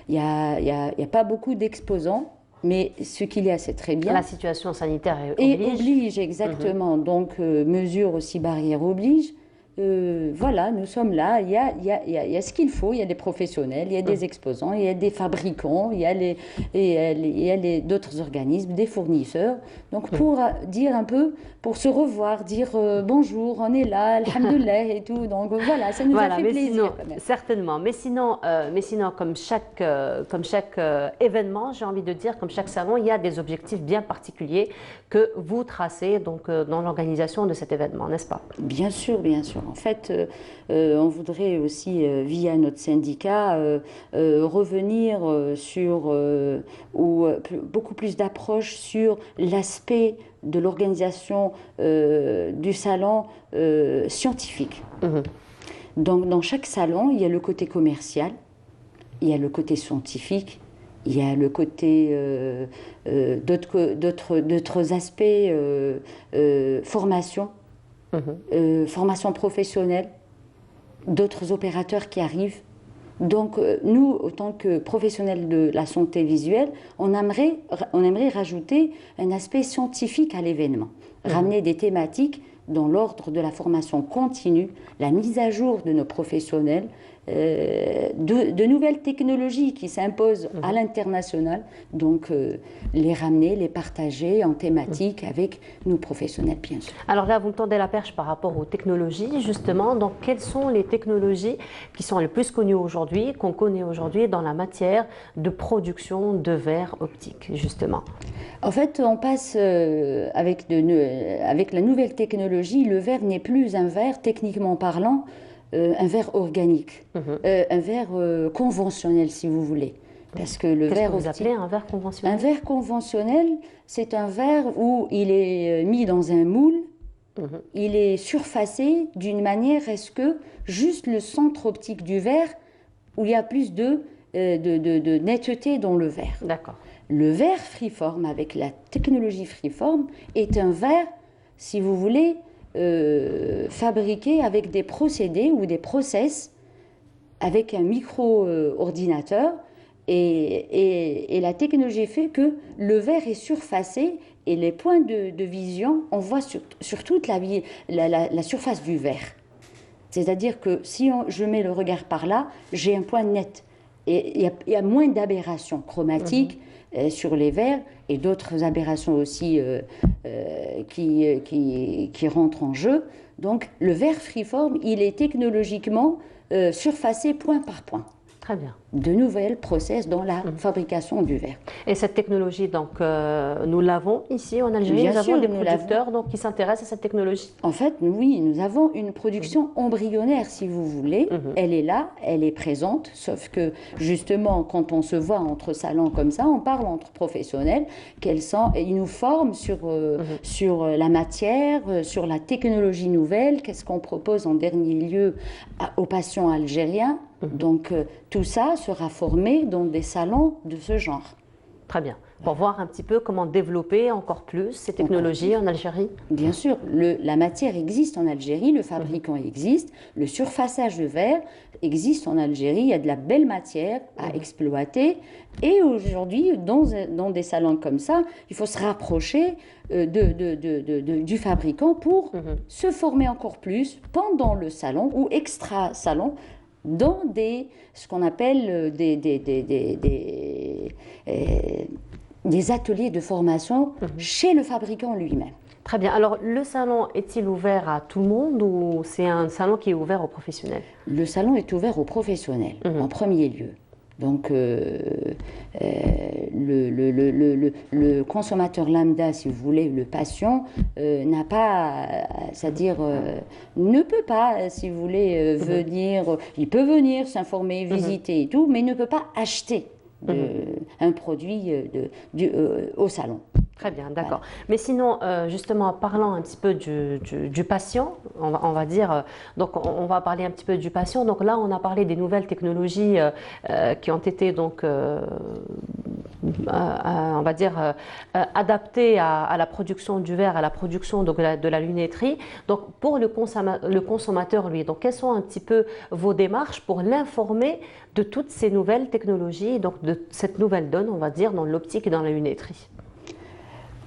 Il n'y a pas beaucoup d'exposants. Mais ce qu'il y a, c'est très bien. La situation sanitaire oblige. Et oblige, exactement. Donc, mesures aussi barrières obligent. Voilà, nous sommes là. Il y a ce qu'il faut. Il y a des professionnels, il y a des exposants, il y a des fabricants, il y a d'autres organismes, des fournisseurs. Donc, pour dire un peu, pour se revoir, dire bonjour, on est là, alhamdoulilah et tout. Donc, voilà, ça nous a fait plaisir. Sinon, certainement. Mais sinon, comme chaque événement, j'ai envie de dire, comme chaque salon, il y a des objectifs bien particuliers que vous tracez donc, dans l'organisation de cet événement, n'est-ce pas? Bien sûr, bien sûr. En fait, on voudrait aussi, via notre syndicat, revenir sur beaucoup plus d'approche sur l'aspect de l'organisation du salon scientifique. Donc, dans chaque salon, il y a le côté commercial, il y a le côté scientifique, il y a le côté d'autres aspects, formation, formation professionnelle, d'autres opérateurs qui arrivent. Donc, nous, en tant que professionnels de la santé visuelle, on aimerait rajouter un aspect scientifique à l'événement, ramener des thématiques dans l'ordre de la formation continue, la mise à jour de nos professionnels, de nouvelles technologies qui s'imposent à l'international, donc les ramener, les partager en thématique avec nos professionnels, bien sûr. Alors là, vous me tendez la perche par rapport aux technologies, justement. Donc, quelles sont les technologies qui sont les plus connues aujourd'hui, qu'on connaît aujourd'hui dans la matière de production de verre optique, justement? En fait, on passe avec la nouvelle technologie, le verre n'est plus un verre, techniquement parlant, un verre organique, un verre conventionnel, si vous voulez. Parce que le verre que vous appelez un verre conventionnel? Un verre conventionnel, c'est un verre où il est mis dans un moule, il est surfacé d'une manière à ce que juste le centre optique du verre, où il y a plus de netteté dans le verre. D'accord. Le verre freeform, avec la technologie freeform, est un verre, si vous voulez, fabriqué avec des procédés ou des process, avec un micro-ordinateur, et la technologie fait que le verre est surfacé et les points de vision, on voit sur toute la surface du verre. C'est-à-dire que si je mets le regard par là, j'ai un point net. Et il y a moins d'aberrations chromatiques sur les verres et d'autres aberrations aussi qui rentrent en jeu. Donc le verre freeform, il est technologiquement surfacé point par point. Très bien. De nouvelles process dans la fabrication du verre. Et cette technologie, donc, nous l'avons ici en Algérie. Bien nous sûr, avons des producteurs donc, qui s'intéressent à cette technologie. En fait, oui, nous avons une production embryonnaire, si vous voulez. Elle est là, elle est présente, sauf que justement, quand on se voit entre salons comme ça, on parle entre professionnels, ils nous forment sur la matière, sur la technologie nouvelle, qu'est-ce qu'on propose en dernier lieu aux patients algériens. Donc, tout ça sera formé dans des salons de ce genre. Très bien. Pour voir un petit peu comment développer encore plus ces technologies en Algérie. Bien sûr, la matière existe en Algérie, le fabricant existe, le surfaçage de verre existe en Algérie, il y a de la belle matière à exploiter. Et aujourd'hui, dans des salons comme ça, il faut se rapprocher du fabricant pour se former encore plus pendant le salon ou extra-salon, dans ce qu'on appelle des ateliers de formation chez le fabricant lui-même. Très bien. Alors, le salon est-il ouvert à tout le monde ou c'est un salon qui est ouvert aux professionnels? Le salon est ouvert aux professionnels, en premier lieu. Donc, le consommateur lambda, si vous voulez, le patient, n'a pas, c'est-à-dire ne peut pas, si vous voulez, venir, il peut venir s'informer, visiter et tout, mais ne peut pas acheter un produit au salon. Très bien, d'accord. Voilà. Mais sinon, justement, parlant un petit peu du patient, on va dire, donc on va parler un petit peu du patient. Donc là, on a parlé des nouvelles technologies qui ont été donc, on va dire, adaptées à la production du verre, à la production donc, de la lunetterie. Donc pour le consommateur, lui, donc quelles sont un petit peu vos démarches pour l'informer de toutes ces nouvelles technologies, donc de cette nouvelle donne, on va dire, dans l'optique et dans la lunetterie?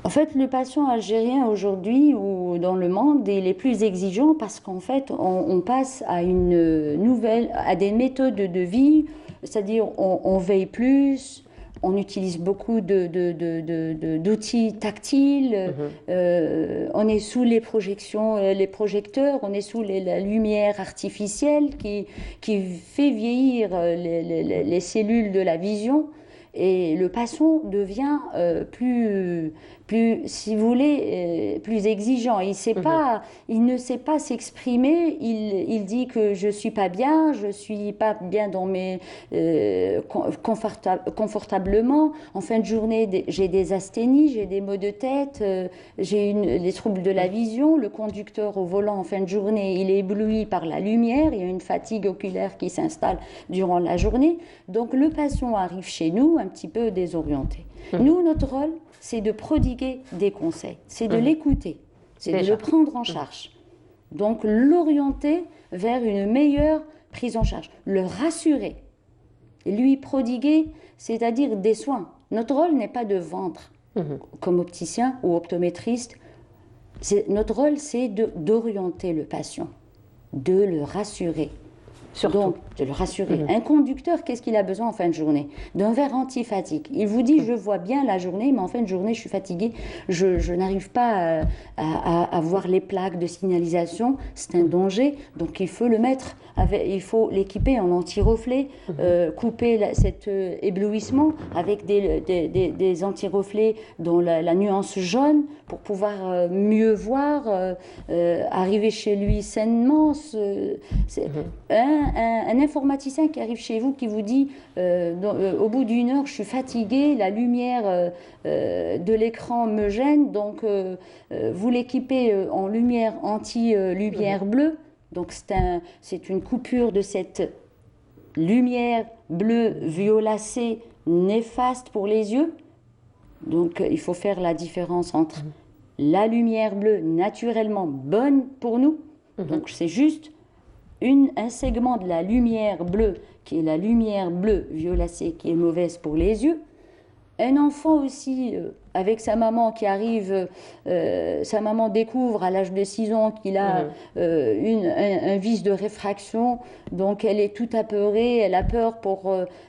En fait, le patient algérien aujourd'hui ou dans le monde, il est plus exigeant parce qu'en fait, on passe à à des méthodes de vie, c'est-à-dire on veille plus, on utilise beaucoup d'outils tactiles, on est sous les projections, les projecteurs, on est sous la lumière artificielle qui fait vieillir les cellules de la vision. Et le patient devient plus, si vous voulez, plus exigeant. Il ne sait pas s'exprimer. Il dit que je suis pas bien dans mes confortablement. En fin de journée, j'ai des asthénies, j'ai des maux de tête, j'ai des troubles de la vision. Le conducteur au volant en fin de journée, il est ébloui par la lumière. Il y a une fatigue oculaire qui s'installe durant la journée. Donc le patient arrive chez nous un petit peu désorienté. Nous, notre rôle, c'est de prodiguer des conseils, c'est de l'écouter, c'est de le prendre en charge. Donc l'orienter vers une meilleure prise en charge, le rassurer, lui prodiguer, c'est-à-dire des soins. Notre rôle n'est pas de vendre comme opticien ou optométriste. Notre rôle, c'est d'orienter le patient, de le rassurer. Donc, de le rassurer. Un conducteur, qu'est-ce qu'il a besoin en fin de journée? D'un verre anti-fatigue. Il vous dit, je vois bien la journée, mais en fin de journée, je suis fatigué, je n'arrive pas à voir les plaques de signalisation, c'est un danger, donc il faut le mettre, il faut l'équiper en anti-reflet, couper cet éblouissement avec des anti-reflets dont la nuance jaune pour pouvoir mieux voir, arriver chez lui sainement. Un informaticien qui arrive chez vous, qui vous dit au bout d'une heure, je suis fatigué, la lumière de l'écran me gêne, donc vous l'équipez en lumière anti-lumière bleue. Donc c'est une coupure de cette lumière bleue violacée néfaste pour les yeux. Donc il faut faire la différence entre la lumière bleue naturellement bonne pour nous, donc c'est juste un segment de la lumière bleue, qui est la lumière bleue violacée, qui est mauvaise pour les yeux. Un enfant aussi, avec sa maman qui arrive, sa maman découvre à l'âge de 6 ans qu'il a un vice de réfraction, donc elle est toute apeurée, elle a peur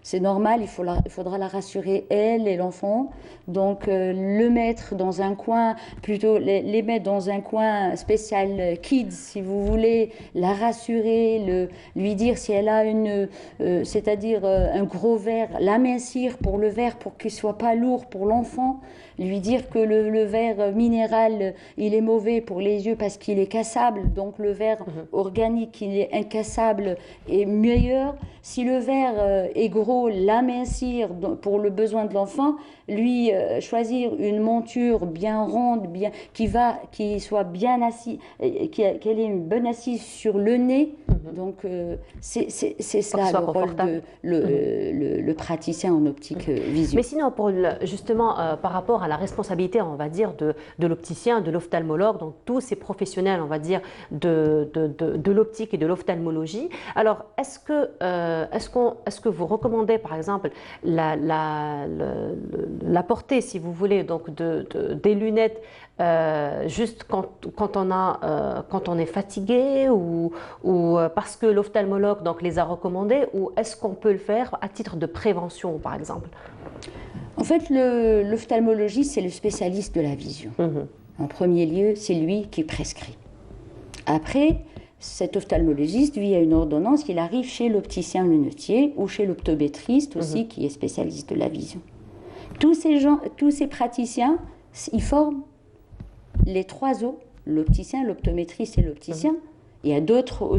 c'est normal, il faudra la rassurer, elle et l'enfant. Donc le mettre dans un coin, plutôt les mettre dans un coin spécial kids, si vous voulez, la rassurer, lui dire si elle a c'est-à-dire un gros verre, l'amincir pour le verre pour qu'il soit pas lourd pour l'enfant, lui dire que le verre minéral, il est mauvais pour les yeux parce qu'il est cassable, donc le verre organique, il est incassable et meilleur. Si le verre est gros, l'amincir pour le besoin de l'enfant, lui choisir une monture bien ronde, qui soit bien assise, qu'elle ait une bonne assise sur le nez. Donc c'est cela le rôle de le praticien en optique visuelle. Mais sinon, justement, par rapport à la responsabilité, on va dire, de l'opticien, de l'ophtalmologue, donc tous ces professionnels, on va dire, de l'optique et de l'ophtalmologie. Alors, est-ce que vous recommandez, par exemple, la portée, si vous voulez, donc des lunettes juste quand on est fatigué ou parce que l'ophtalmologue donc les a recommandés, ou est-ce qu'on peut le faire à titre de prévention, par exemple? En fait, l'ophtalmologiste, c'est le spécialiste de la vision. En premier lieu, c'est lui qui prescrit. Après, cet ophtalmologiste, lui, a une ordonnance, il arrive chez l'opticien lunetier ou chez l'optométriste aussi, qui est spécialiste de la vision. Tous ces praticiens, ils forment les 3 O, l'opticien, l'optométriste et l'opticien. Il y a d'autres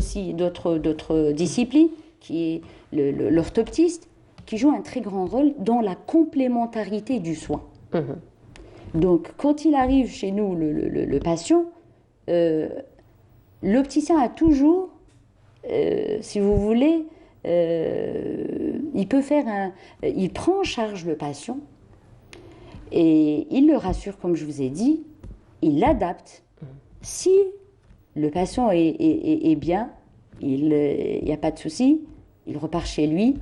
disciplines, qui est l'orthoptiste, qui joue un très grand rôle dans la complémentarité du soin. Donc, quand il arrive chez nous, le patient, l'opticien a toujours, si vous voulez, il prend en charge le patient et il le rassure, comme je vous ai dit, il l'adapte. Si le patient est bien, il n'y a pas de souci, il repart chez lui,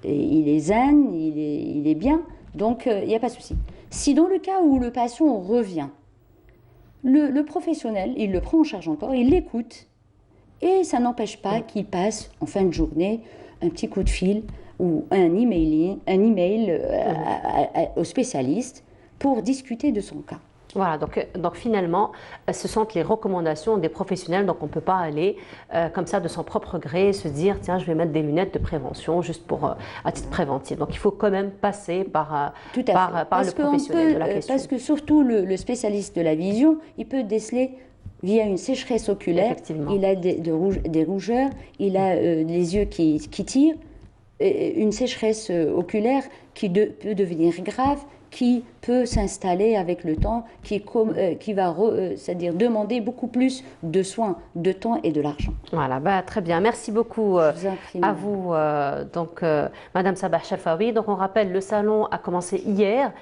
et il est zen, il est bien, donc il n'y a pas de souci. Si dans le cas où le patient revient, le professionnel, il le prend en charge encore, il l'écoute, et ça n'empêche pas qu'il passe en fin de journée un petit coup de fil ou un email au spécialiste pour discuter de son cas. Voilà, donc finalement, ce sont les recommandations des professionnels, donc on ne peut pas aller comme ça de son propre gré se dire tiens, je vais mettre des lunettes de prévention juste pour à titre préventif. Donc il faut quand même passer par le professionnel de la question. Parce que surtout le spécialiste de la vision, il peut déceler via une sécheresse oculaire, il a des rougeurs, il a les yeux qui tirent, une sécheresse oculaire qui peut devenir grave, qui peut s'installer avec le temps, qui va c'est-à-dire demander beaucoup plus de soins, de temps et de l'argent. Voilà, très bien. Merci beaucoup à vous, Madame Sabah Chafaoui. Donc on rappelle, le salon a commencé hier.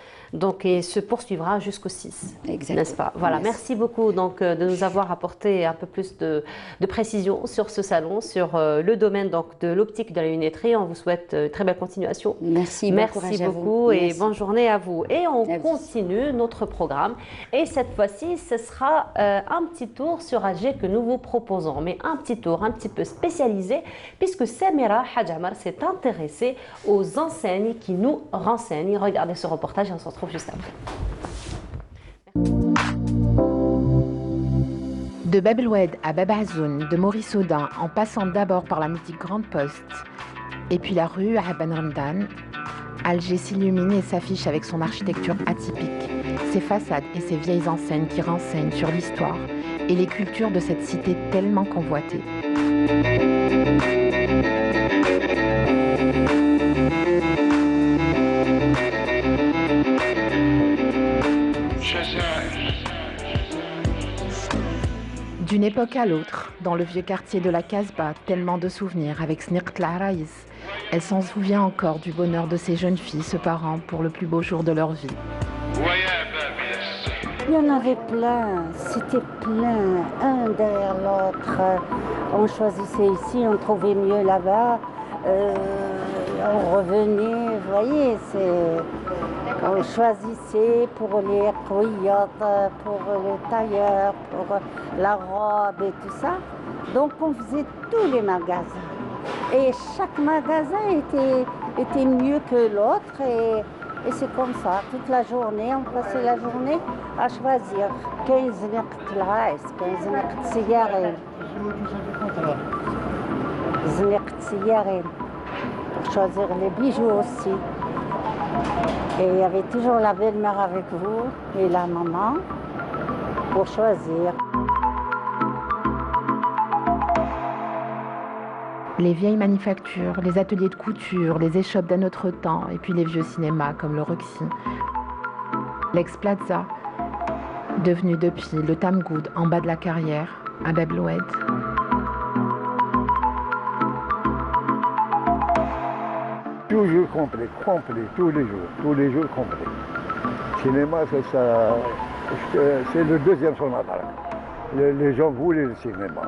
Et se poursuivra jusqu'au 6, n'est-ce pas? Voilà, merci beaucoup de nous avoir apporté un peu plus de précision sur ce salon, sur le domaine de l'optique de la lunetterie. On vous souhaite une très belle continuation. Merci beaucoup et bonne journée à vous. Et on continue notre programme. Et cette fois-ci, ce sera un petit tour sur Alger que nous vous proposons, mais un petit tour un petit peu spécialisé, puisque Samira Hadjamar s'est intéressée aux enseignes qui nous renseignent. Regardez ce reportage et on se retrouve juste après. De Bab el-Oued à Bab Azoun, de Maurice Audin, en passant d'abord par la mythique Grande Poste, et puis la rue Aban Ramdan, Alger s'illumine et s'affiche avec son architecture atypique, ses façades et ses vieilles enseignes qui renseignent sur l'histoire et les cultures de cette cité tellement convoitée. D'une époque à l'autre, dans le vieux quartier de la Casbah, tellement de souvenirs avec Snirt Laraïs. Elle s'en souvient encore du bonheur de ces jeunes filles se parant pour le plus beau jour de leur vie. Il y en avait plein, c'était plein, un derrière l'autre. On choisissait ici, on trouvait mieux là-bas, on revenait, vous voyez, on choisissait pour les couillottes, pour le tailleur, pour la robe et tout ça. Donc on faisait tous les magasins. Et chaque magasin était mieux que l'autre. Et c'est comme ça, toute la journée, on passait la journée à choisir 15 نقط 15 نقط سيارين. Pour choisir les bijoux aussi. Et il y avait toujours la belle-mère avec vous et la maman pour choisir. Les vieilles manufactures, les ateliers de couture, les échoppes d'un autre temps, et puis les vieux cinémas comme le Roxy. L'ex-Plaza, devenu depuis le Tamgoud en bas de la carrière, à Bab el-Oued. Toujours complet, tous les jours complet. Cinéma, c'est ça, c'est le deuxième son Nadal. Les gens voulaient le cinéma.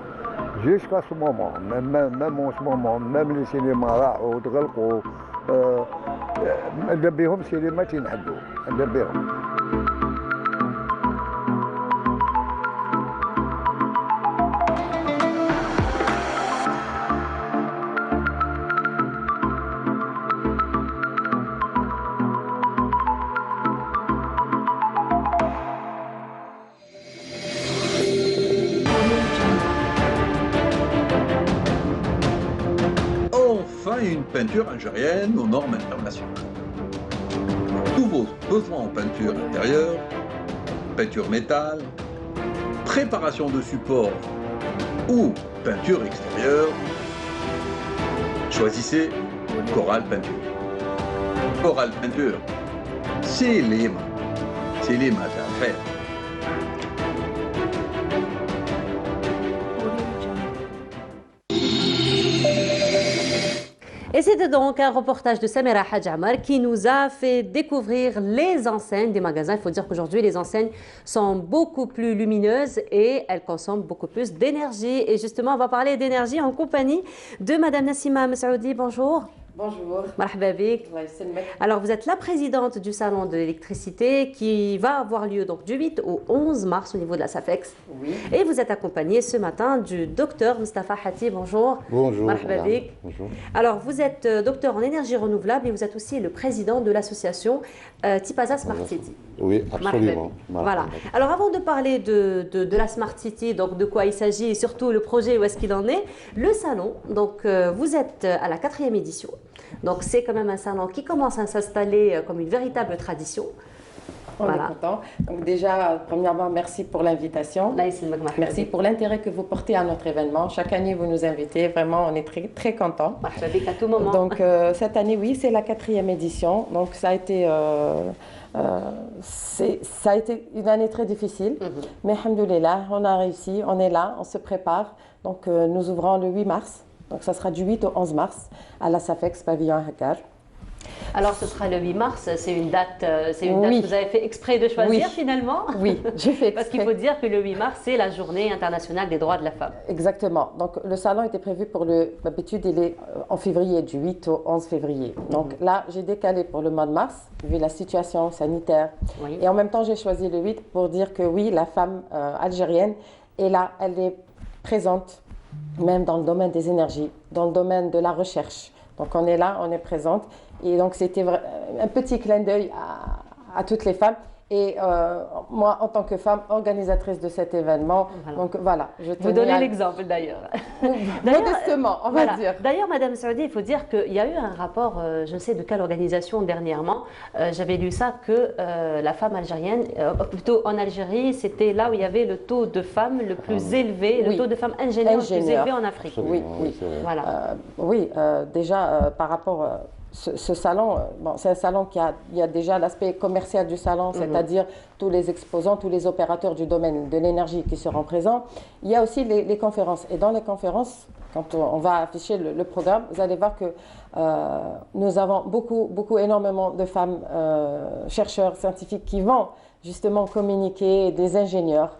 Jusqu'à ce moment, même en ce moment, même les cinémas là, au Drelko, ندبيهم cinéma تنحدوا ندبيهم. Une peinture algérienne aux normes internationales. Tous vos besoins en peinture intérieure, peinture métal, préparation de support ou peinture extérieure, choisissez Coral Peinture. Coral Peinture, c'est les maths à faire. Et c'était donc un reportage de Samira Hadjamar qui nous a fait découvrir les enseignes des magasins. Il faut dire qu'aujourd'hui, les enseignes sont beaucoup plus lumineuses et elles consomment beaucoup plus d'énergie. Et justement, on va parler d'énergie en compagnie de Madame Nassima Messaoudi. Bonjour. Bonjour. Marhaba bik. Alors, vous êtes la présidente du salon de l'électricité qui va avoir lieu donc du 8 au 11 mars au niveau de la SAFEX. Oui. Et vous êtes accompagnée ce matin du docteur Mustafa Hati. Bonjour. Bonjour. Marhaba bik. Bonjour. Alors, vous êtes docteur en énergie renouvelable et vous êtes aussi le président de l'association Tipaza Smart City. Oui, absolument. Voilà. Alors, avant de parler de la Smart City, donc de quoi il s'agit et surtout le projet, où est-ce qu'il en est, le salon, donc vous êtes à la 4e édition. Donc, c'est quand même un salon qui commence à s'installer comme une véritable tradition. On est content. Donc déjà, premièrement, merci pour l'invitation. Merci pour l'intérêt que vous portez à notre événement. Chaque année, vous nous invitez. Vraiment, on est très, très contents. À tout moment. Donc, cette année, oui, c'est la 4e édition. Donc, ça a été une année très difficile. Mais, alhamdoulilah, on a réussi. On est là, on se prépare. Donc, nous ouvrons le 8 mars. Donc, ça sera du 8 au 11 mars à la SAFEX, pavillon Hakar. Alors, ce sera le 8 mars, c'est une date que vous avez fait exprès de choisir finalement. Oui, j'ai fait exprès. Parce qu'il faut dire que le 8 mars, c'est la journée internationale des droits de la femme. Exactement. Donc, le salon était prévu pour d'habitude, il est en février, du 8 au 11 février. Donc là, j'ai décalé pour le mois de mars, vu la situation sanitaire. Oui. Et en même temps, j'ai choisi le 8 pour dire que oui, la femme algérienne est là, elle est présente, même dans le domaine des énergies, dans le domaine de la recherche. Donc, on est là, on est présente. Et donc, c'était un petit clin d'œil à toutes les femmes. Et moi, en tant que femme organisatrice de cet événement, donc voilà. Vous donnez l'exemple d'ailleurs. Modestement, on va dire. D'ailleurs, Madame Saoudi, il faut dire qu'il y a eu un rapport, je ne sais de quelle organisation dernièrement, j'avais lu ça, que la femme algérienne, plutôt en Algérie, c'était là où il y avait le taux de femmes le plus élevé, le taux de femmes ingénieurs le plus élevé en Afrique. Oui, oui. Voilà. Déjà, par rapport... Ce salon, c'est un salon il y a déjà l'aspect commercial du salon, c'est-à-dire tous les exposants, tous les opérateurs du domaine de l'énergie qui seront présents. Il y a aussi les conférences. Et dans les conférences, quand on va afficher le programme, vous allez voir que nous avons énormément de femmes chercheurs, scientifiques qui vont justement communiquer, des ingénieurs.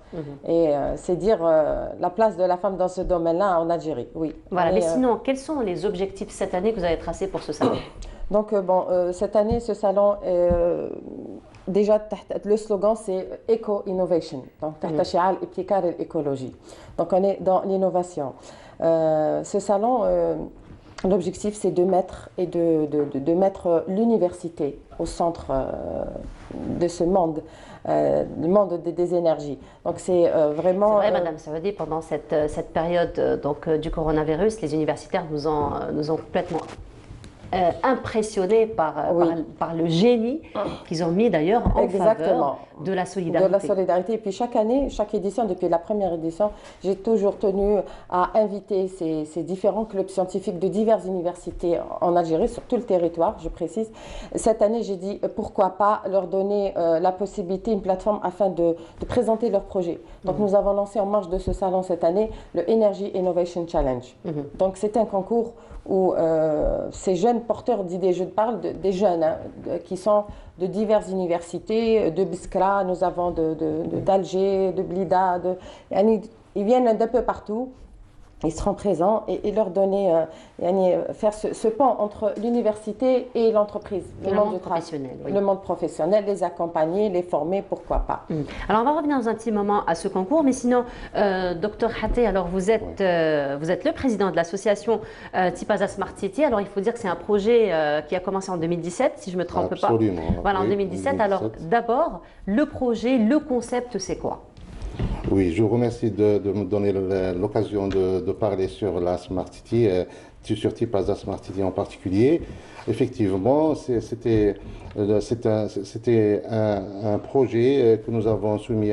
Et c'est dire la place de la femme dans ce domaine-là en Algérie, oui. Voilà, mais sinon, quels sont les objectifs cette année que vous avez tracés pour ce salon? Donc, cette année, ce salon, déjà, le slogan, c'est Eco-Innovation. Donc, iptikar et l'écologie. Donc, on est dans l'innovation. Ce salon, l'objectif, c'est de mettre l'université au centre de ce monde, le monde des énergies. Donc c'est vraiment... C'est vrai, Madame Saoudi, pendant cette période du coronavirus, les universitaires nous ont complètement impressionnés par le génie qu'ils ont mis d'ailleurs en faveur de la solidarité. De la solidarité. Et puis chaque année, chaque édition, depuis la première édition, j'ai toujours tenu à inviter ces différents clubs scientifiques de diverses universités en Algérie, sur tout le territoire, je précise. Cette année, j'ai dit pourquoi pas leur donner la possibilité, une plateforme afin de présenter leurs projets. Donc nous avons lancé en marge de ce salon cette année le Energy Innovation Challenge. Donc c'est un concours où ces jeunes porteurs d'idées, je parle des jeunes qui sont de diverses universités, de Biskra, nous avons d'Alger, de Blida, ils viennent d'un peu partout. Ils seront présents et leur donner, faire ce pont entre l'université et l'entreprise, le monde professionnel. Oui. Le monde professionnel, les accompagner, les former, pourquoi pas. Alors on va revenir dans un petit moment à ce concours, mais sinon, Dr Haté, alors vous êtes le président de l'association Tipaza Smart City. Alors il faut dire que c'est un projet qui a commencé en 2017, si je ne me trompe pas. Voilà, en 2017. Alors d'abord, le projet, le concept, c'est quoi? Oui, je vous remercie de me donner l'occasion de parler sur la Smart City, sur Tipaza Smart City en particulier. Effectivement, c'était un projet que nous avons soumis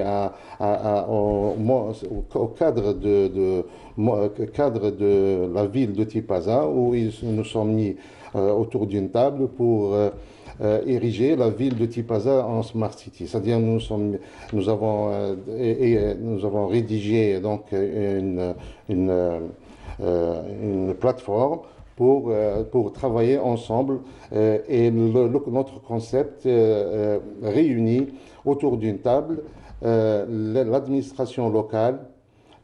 au cadre de la ville de Tipaza, où nous sommes mis autour d'une table pour ériger la ville de Tipaza en Smart City. C'est-à-dire nous avons rédigé donc une plateforme pour travailler ensemble et notre concept réunit autour d'une table l'administration locale,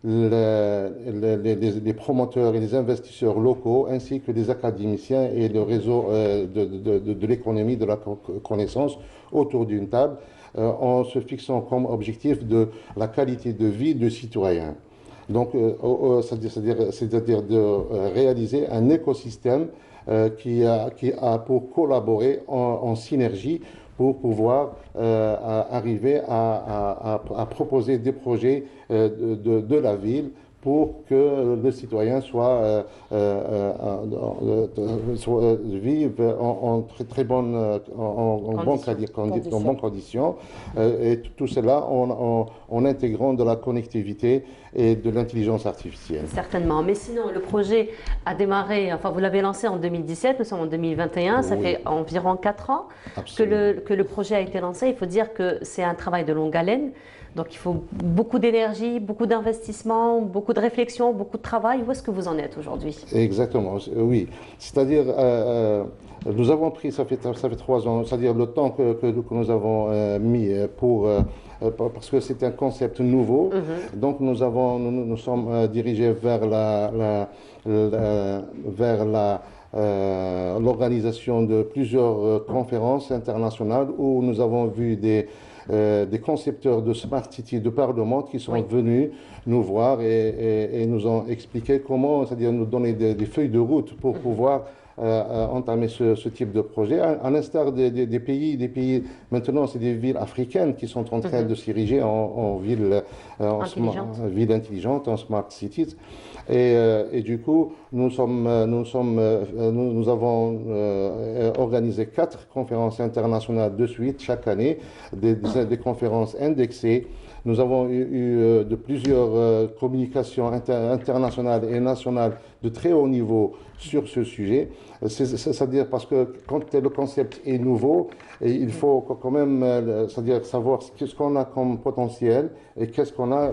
les promoteurs et les investisseurs locaux, ainsi que les académiciens et le réseau de l'économie, de la connaissance autour d'une table, en se fixant comme objectif de la qualité de vie des citoyens. Donc, c'est-à-dire de réaliser un écosystème qui a pour collaborer en synergie pour pouvoir arriver à proposer des projets de la ville pour que le citoyen vive en très bonnes conditions. Et tout cela en intégrant de la connectivité et de l'intelligence artificielle. Certainement. Mais sinon, le projet a démarré, enfin vous l'avez lancé en 2017, nous sommes en 2021, ça fait environ 4 ans que le projet a été lancé. Il faut dire que c'est un travail de longue haleine. Donc il faut beaucoup d'énergie, beaucoup d'investissement, beaucoup de réflexion, beaucoup de travail. Où est-ce que vous en êtes aujourd'hui? Exactement, oui. C'est-à-dire, nous avons pris, ça fait 3 ans, c'est-à-dire le temps que nous avons mis parce que c'est un concept nouveau. Donc nous sommes dirigés vers l'organisation de plusieurs conférences internationales où nous avons vu des concepteurs de Smart City de par le monde qui sont venus nous voir et nous ont expliqué comment, c'est-à-dire nous donner des feuilles de route pour pouvoir entamer ce type de projet, à l'instar des pays, maintenant c'est des villes africaines qui sont en train de s'ériger en villes intelligentes, en Smart Cities. Et du coup, nous avons organisé 4 conférences internationales de suite chaque année, des conférences indexées. Nous avons eu de plusieurs communications internationales et nationales de très haut niveau sur ce sujet. C'est-à-dire parce que quand le concept est nouveau, il faut quand même c'est-à-dire savoir ce qu'on a comme potentiel et qu'est-ce qu'on a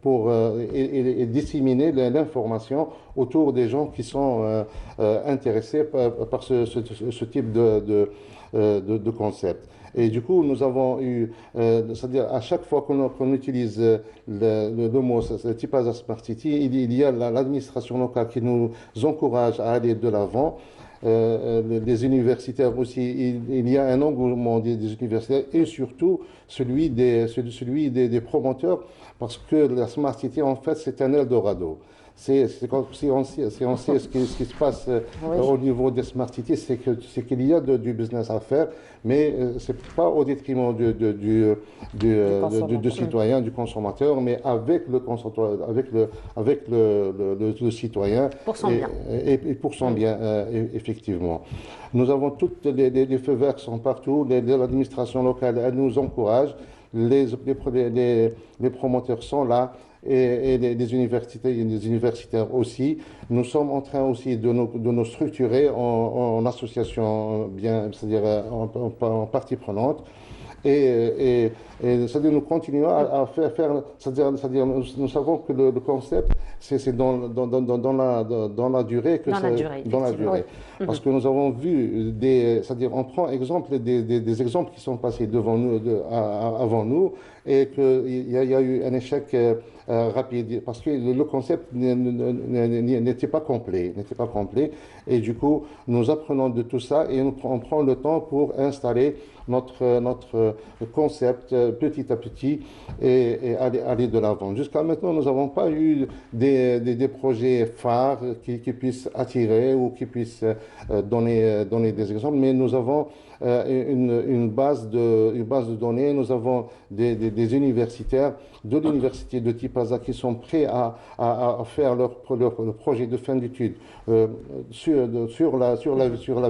pour et disséminer l'information autour des gens qui sont intéressés par ce type de concept. Et du coup, nous avons eu, c'est-à-dire à chaque fois qu'on utilise le mot Tipaza Smart City, il y a l'administration locale qui nous encourage à aller de l'avant. Les universitaires aussi, il y a un engouement des universitaires et surtout celui des promoteurs, parce que la Smart City, en fait, c'est un Eldorado. Si on sait ce qui se passe au niveau des Smart Cities, c'est qu'il y a du business à faire, mais ce n'est pas au détriment du citoyen, du consommateur, mais avec le citoyen. Pour son bien. Et pour son bien, effectivement. Nous avons toutes les feux verts sont partout, l'administration locale, elle nous encourage, les promoteurs sont là. Et les universitaires aussi. Nous sommes en train aussi de nous structurer en association, c'est-à-dire en partie prenante. Et c'est-à-dire nous continuons à faire c'est-à-dire nous savons que le concept c'est dans la durée que dans la durée. Parce que nous avons vu c'est-à-dire on prend exemple des exemples qui sont passés devant nous avant nous et qu'il y a eu un échec rapide parce que le concept n'était pas complet, et du coup nous apprenons de tout ça et on prend le temps pour installer notre concept petit à petit et aller de l'avant. Jusqu'à maintenant, nous n'avons pas eu des projets phares qui puissent attirer ou qui puissent donner des exemples, mais nous avons une base de données. Nous avons des universitaires de l'université de Tipaza qui sont prêts à faire leur projet de fin d'études sur la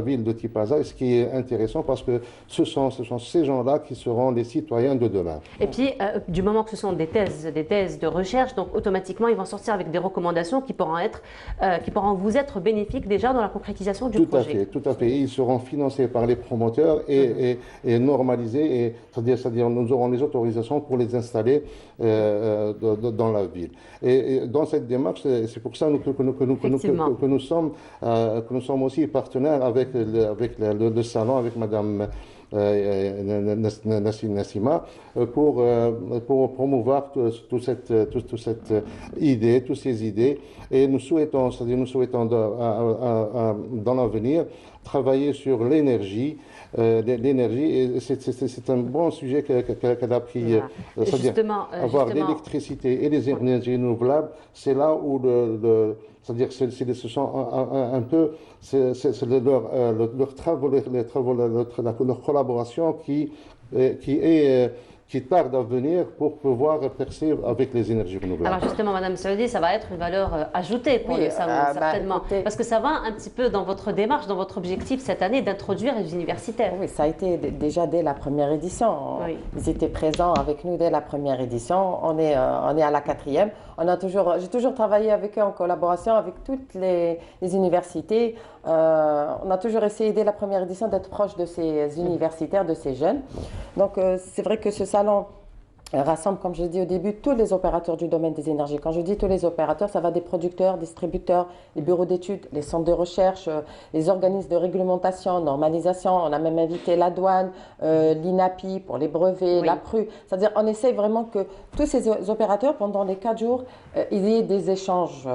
ville de Tipaza, et ce qui est intéressant parce que ce sont ces gens-là qui seront les citoyens de demain. Et puis, du moment que ce sont des thèses de recherche, donc automatiquement, ils vont sortir avec des recommandations qui pourront vous être bénéfiques déjà dans la concrétisation du projet. Tout à fait. Ils seront financés par les promoteurs et normalisés, c'est-à-dire nous aurons les autorisations pour les installer dans la ville. Et dans cette démarche, c'est pour ça que nous sommes aussi partenaires avec le salon, avec Madame Nassima, pour promouvoir toute cette idée, toutes ces idées. Et nous souhaitons, dans l'avenir travailler sur l'énergie. Et c'est un bon sujet qu'elle a pris, c'est-à-dire avoir l'électricité et les énergies renouvelables. C'est là où c'est-à-dire ce sont un peu leurs travaux, leur collaboration qui tarde à venir pour pouvoir percer avec les énergies renouvelables. Alors justement, Madame Saoudi, ça va être une valeur ajoutée pour le salon, certainement. Parce que ça va un petit peu dans votre démarche, dans votre objectif cette année d'introduire les universitaires. Oui, ça a été déjà dès la première édition. Oui. Ils étaient présents avec nous dès la première édition. On est à la 4e. J'ai toujours travaillé avec eux en collaboration avec toutes les universités. On a toujours essayé dès la première édition d'être proche de ces universitaires, de ces jeunes. Donc c'est vrai que ce salon rassemble, comme je l'ai dit au début, tous les opérateurs du domaine des énergies. Quand je dis tous les opérateurs, ça va des producteurs, distributeurs, les bureaux d'études, les centres de recherche, les organismes de réglementation, normalisation. On a même invité la douane, l'INAPI pour les brevets, la PRU. C'est-à-dire on essaie vraiment que tous ces opérateurs, pendant les 4 jours, il y ait des échanges.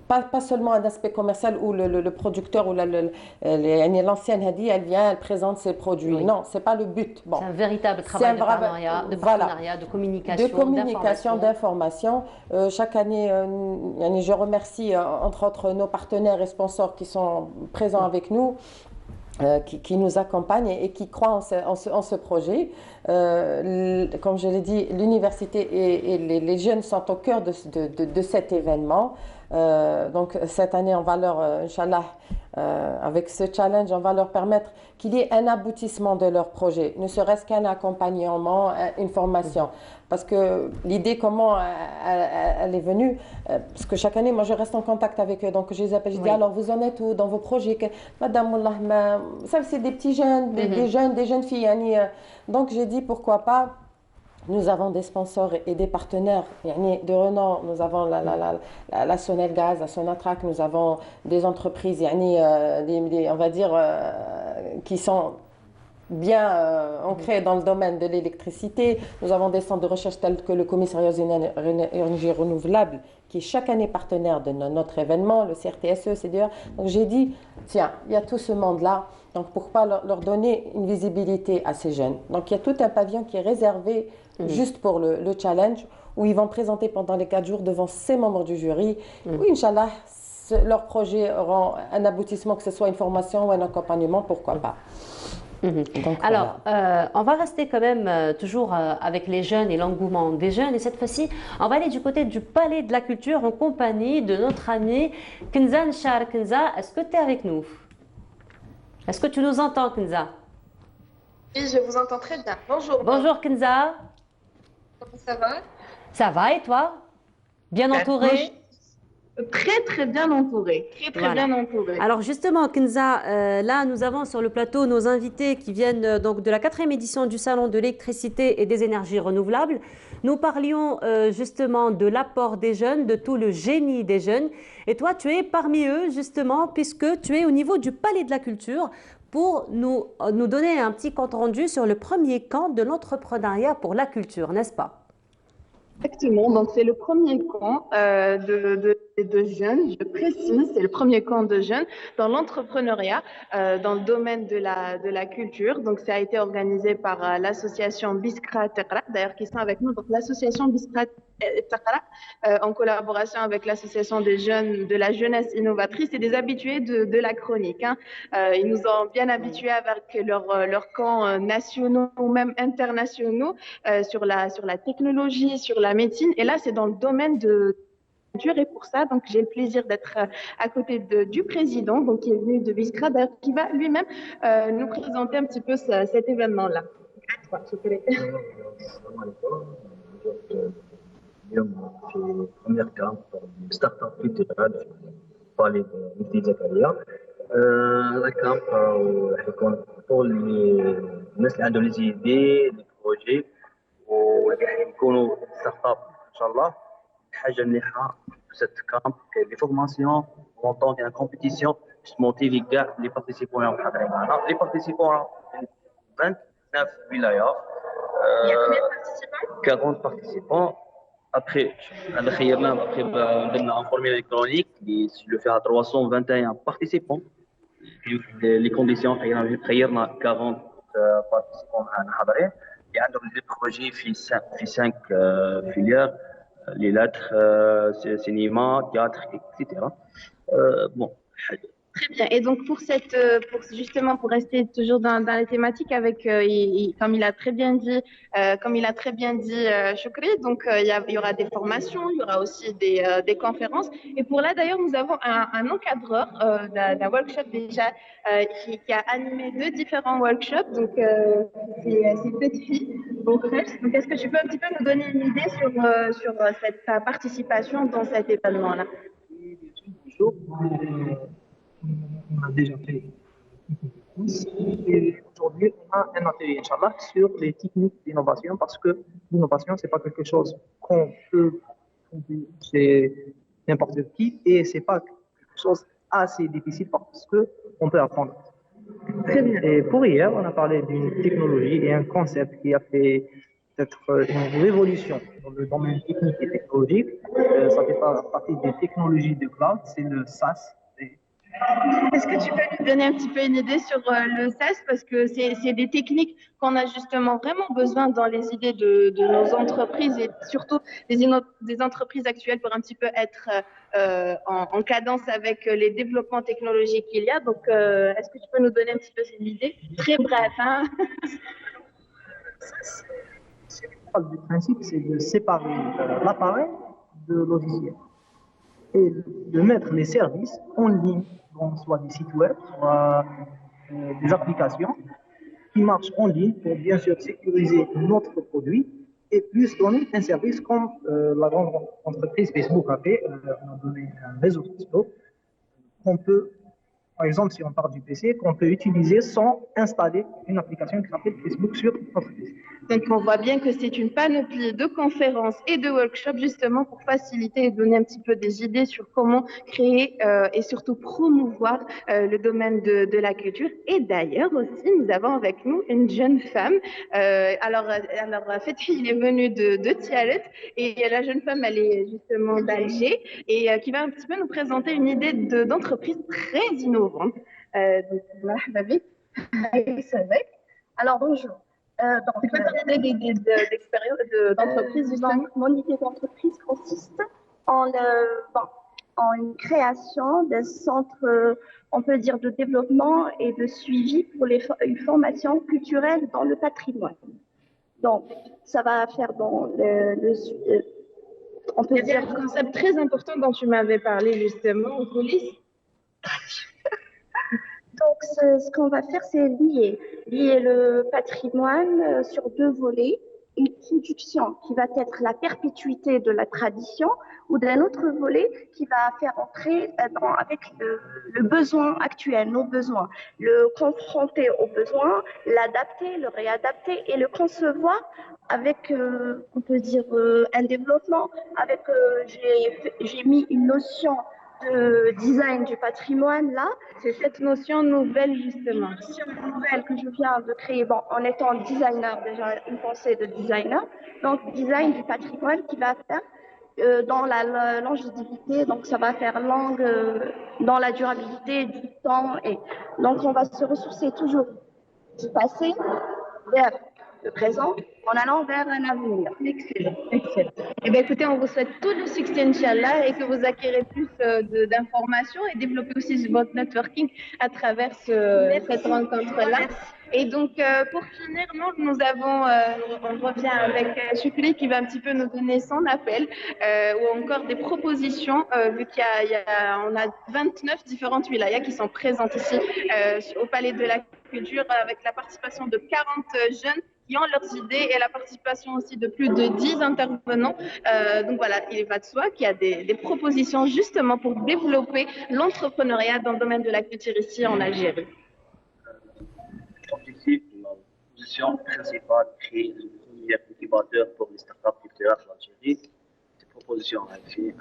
Pas seulement un aspect commercial où le producteur ou l'ancienne Hadi, elle vient, elle présente ses produits. Non, ce n'est pas le but. Bon. C'est un véritable travail de partenariat, de communication, d'information. Chaque année, je remercie entre autres nos partenaires et sponsors qui sont présents avec nous. Qui nous accompagnent et qui croient en ce projet. Comme je l'ai dit, l'université et les jeunes sont au cœur de cet événement. Donc cette année, on va leur, Inch'Allah, avec ce challenge, on va leur permettre qu'il y ait un aboutissement de leur projet, ne serait-ce qu'un accompagnement, une formation. Parce que l'idée, comment elle est venue, parce que chaque année, moi, je reste en contact avec eux. Donc, je les appelle, je dis, alors, vous en êtes où dans vos projets? Madame Allah, ça, c'est des petits jeunes, des jeunes filles. Donc, j'ai dit, pourquoi pas. Nous avons des sponsors et des partenaires de renom. Nous avons la Sonelgaz, la Sonatrach. Nous avons des entreprises, on va dire, qui sont bien ancrés dans le domaine de l'électricité. Nous avons des centres de recherche tels que le commissariat aux énergies renouvelables, qui est chaque année partenaire de notre événement, le CRTSE, CDR. Donc j'ai dit, tiens, il y a tout ce monde-là, donc pourquoi leur donner une visibilité à ces jeunes? Donc il y a tout un pavillon qui est réservé juste pour le challenge, où ils vont présenter pendant les 4 jours devant ces membres du jury, où Inch'Allah, leur projet aura un aboutissement, que ce soit une formation ou un accompagnement, pourquoi pas. Donc, alors, on va rester quand même toujours avec les jeunes et l'engouement des jeunes. Et cette fois-ci, on va aller du côté du Palais de la Culture en compagnie de notre ami Kenza Nchar. Kenza, est-ce que tu es avec nous? Est-ce que tu nous entends, Kenza? Oui, je vous entends très bien. Bonjour. Bonjour, Kenza. Comment ça va? Ça va, et toi? Bien entourée? Très bien entourée. Très bien entourée. Alors justement, Kenza, là nous avons sur le plateau nos invités qui viennent donc de la 4e édition du Salon de l'électricité et des énergies renouvelables. Nous parlions justement de l'apport des jeunes, de tout le génie des jeunes. Et toi, tu es parmi eux justement puisque tu es au niveau du Palais de la Culture pour nous donner un petit compte rendu sur le premier camp de l'entrepreneuriat pour la culture, n'est-ce pas? Exactement, donc c'est le premier camp de jeunes, je précise, c'est le premier camp de jeunes dans l'entrepreneuriat, dans le domaine de la culture. Donc ça a été organisé par l'association Biskra Taqra, d'ailleurs qui sont avec nous, donc l'association Biskra Taqra, en collaboration avec l'association des jeunes de la jeunesse innovatrice et des habitués de la chronique. Ils nous ont bien habitués avec leurs camps nationaux ou même internationaux sur la technologie, sur la médecine, et là c'est dans le domaine de culture, et pour ça donc j'ai le plaisir d'être à côté du président, donc qui est venu de Biskra, qui va lui-même nous présenter un petit peu cet événement-là. اليوم في بروميير كامب ستارت اب كولتورال في بالي مفتي زكريا. الكامب راح يكون طول الناس اللي عندهم لي زيدي لي بروجي وراح يكونوا ستارت اب ان شاء الله. حاجه مليحه في سيت كامب كاين لي فورماسيون مونطون كاين كومبيتيسيون باش تموتيفي كاع لي بارتيسيبون راهم حاضرين معنا. لي بارتيسيبون 29 wilayas. Il y a combien de participants? 40 participants. Après, on a un formulaire électronique qui le fait à 321 participants. Les conditions, il y a 40 participants à Hadare. Il y a des projets في 5 filières, les lettres, cinéma, théâtre, etc. Bon. Très bien. Et donc justement pour rester toujours dans les thématiques avec comme il a très bien dit Choukri, donc il y aura des formations, il y aura aussi des conférences. Et pour là d'ailleurs nous avons un encadreur d'un workshop déjà qui a animé 2 différents workshops. Donc c'est Fethi Boukhres. Donc est-ce que tu peux un petit peu nous donner une idée sur cette participation dans cet événement-là? Bonjour. On a déjà fait une conférence et aujourd'hui on a un atelier, Inch'Allah, sur les techniques d'innovation parce que l'innovation, ce n'est pas quelque chose qu'on peut trouver chez n'importe qui et ce n'est pas quelque chose assez difficile parce qu'on peut apprendre. Très bien. Et pour hier, on a parlé d'une technologie et un concept qui a fait peut-être une révolution dans le domaine technique et technologique. Ça fait partie des technologies de cloud, c'est le SaaS. Est-ce que tu peux nous donner un petit peu une idée sur le SaaS parce que c'est des techniques qu'on a justement vraiment besoin dans les idées de nos entreprises et surtout des entreprises actuelles pour un petit peu être en cadence avec les développements technologiques qu'il y a. Donc, est-ce que tu peux nous donner un petit peu une idée? Très bref, hein? Le principe, c'est de séparer l'appareil de logiciel et de mettre les services en ligne, donc soit des sites web, soit des applications qui marchent en ligne pour bien sûr sécuriser notre produit et plus donner un service comme la grande entreprise Facebook a fait. On a donné un réseau social qu'on peut, par exemple, si on part du PC, qu'on peut utiliser sans installer une application qui s'appelle Facebook sur notre PC. Donc, on voit bien que c'est une panoplie de conférences et de workshops justement pour faciliter et donner un petit peu des idées sur comment créer et surtout promouvoir le domaine de la culture. Et d'ailleurs aussi, nous avons avec nous une jeune femme. Alors Fethi, il est venu de Tialet et la jeune femme, elle est justement d'Alger et qui va un petit peu nous présenter une idée d'entreprise très innovante. Donc, marhaba bik. Alors, bonjour. C'est quoi ton idée d'expérience d'entreprise justement? Mon idée d'entreprise consiste en une création d'un centre, on peut dire, de développement et de suivi pour une formation culturelle dans le patrimoine. Donc, ça va faire dans on peut dire un concept très important dont tu m'avais parlé justement aux coulisses. Donc, ce qu'on va faire, c'est lier le patrimoine sur 2 volets. Une production qui va être la perpétuité de la tradition ou d'un autre volet qui va faire entrer avec le besoin actuel, nos besoins, le confronter aux besoins, l'adapter, le réadapter et le concevoir avec, on peut dire, un développement. Avec, j'ai mis une notion de design du patrimoine là. C'est cette notion nouvelle justement. Une notion nouvelle que je viens de créer, en étant designer, déjà une pensée de designer. Donc design du patrimoine qui va faire dans la longévité, donc ça va faire longue dans la durabilité du temps. Et donc on va se ressourcer toujours du passé vers le présent en allant vers un avenir. Excellent, excellent. Eh bien, écoutez, on vous souhaite tout le succès, Inch'Allah, et que vous acquérez plus d'informations et développez aussi votre networking à travers cette rencontre-là. Et donc, pour finir, on revient avec Choukri qui va un petit peu nous donner son appel ou encore des propositions, vu qu'on a 29 différentes wilayas qui sont présentes ici au Palais de la Culture avec la participation de 40 jeunes qui ont leurs idées et la participation aussi de plus de 10 intervenants. Donc voilà, il va de soi qu'il y a des propositions justement pour développer l'entrepreneuriat dans le domaine de la culture ici en Algérie. L'objectif de la position principale de créer le premier incubateur pour les startups culturelles en Algérie. Cette proposition a été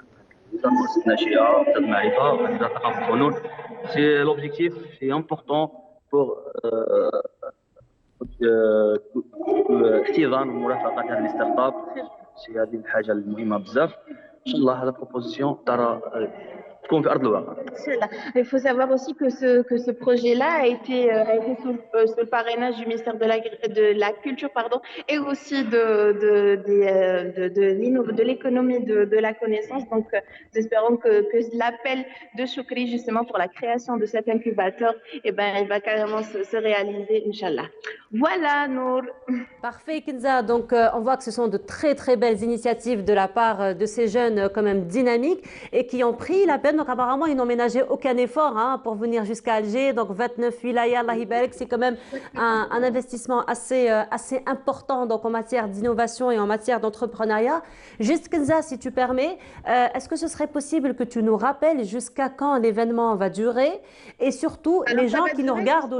c'est l'objectif, c'est important pour احتضان ومرافقه هذه الستارت اب شي هذه الحاجه المهمه بزاف ان شاء الله هذا بروبوزيسيون ترى تكون في ارض الواقع. Il faut savoir aussi que ce projet-là a été sous le parrainage du ministère de la Culture et aussi de l'économie de la connaissance. Donc, nous espérons que l'appel de Choukri, justement, pour la création de cet incubateur, il va carrément se réaliser, Inch'Allah. Voilà, Nour. Parfait, Kinza. Donc, on voit que ce sont de très, très belles initiatives de la part de ces jeunes quand même dynamiques et qui ont pris la peine. Donc, apparemment, ils n'ont ménagé aucun effort pour venir jusqu'à Alger. Donc, 29 wilayas, Allah Ibarak, c'est quand même un investissement assez important donc, en matière d'innovation et en matière d'entrepreneuriat. Juste, Kinza, si tu permets, est-ce que ce serait possible que tu nous rappelles jusqu'à quand l'événement va durer? Et surtout, les gens qui nous regardent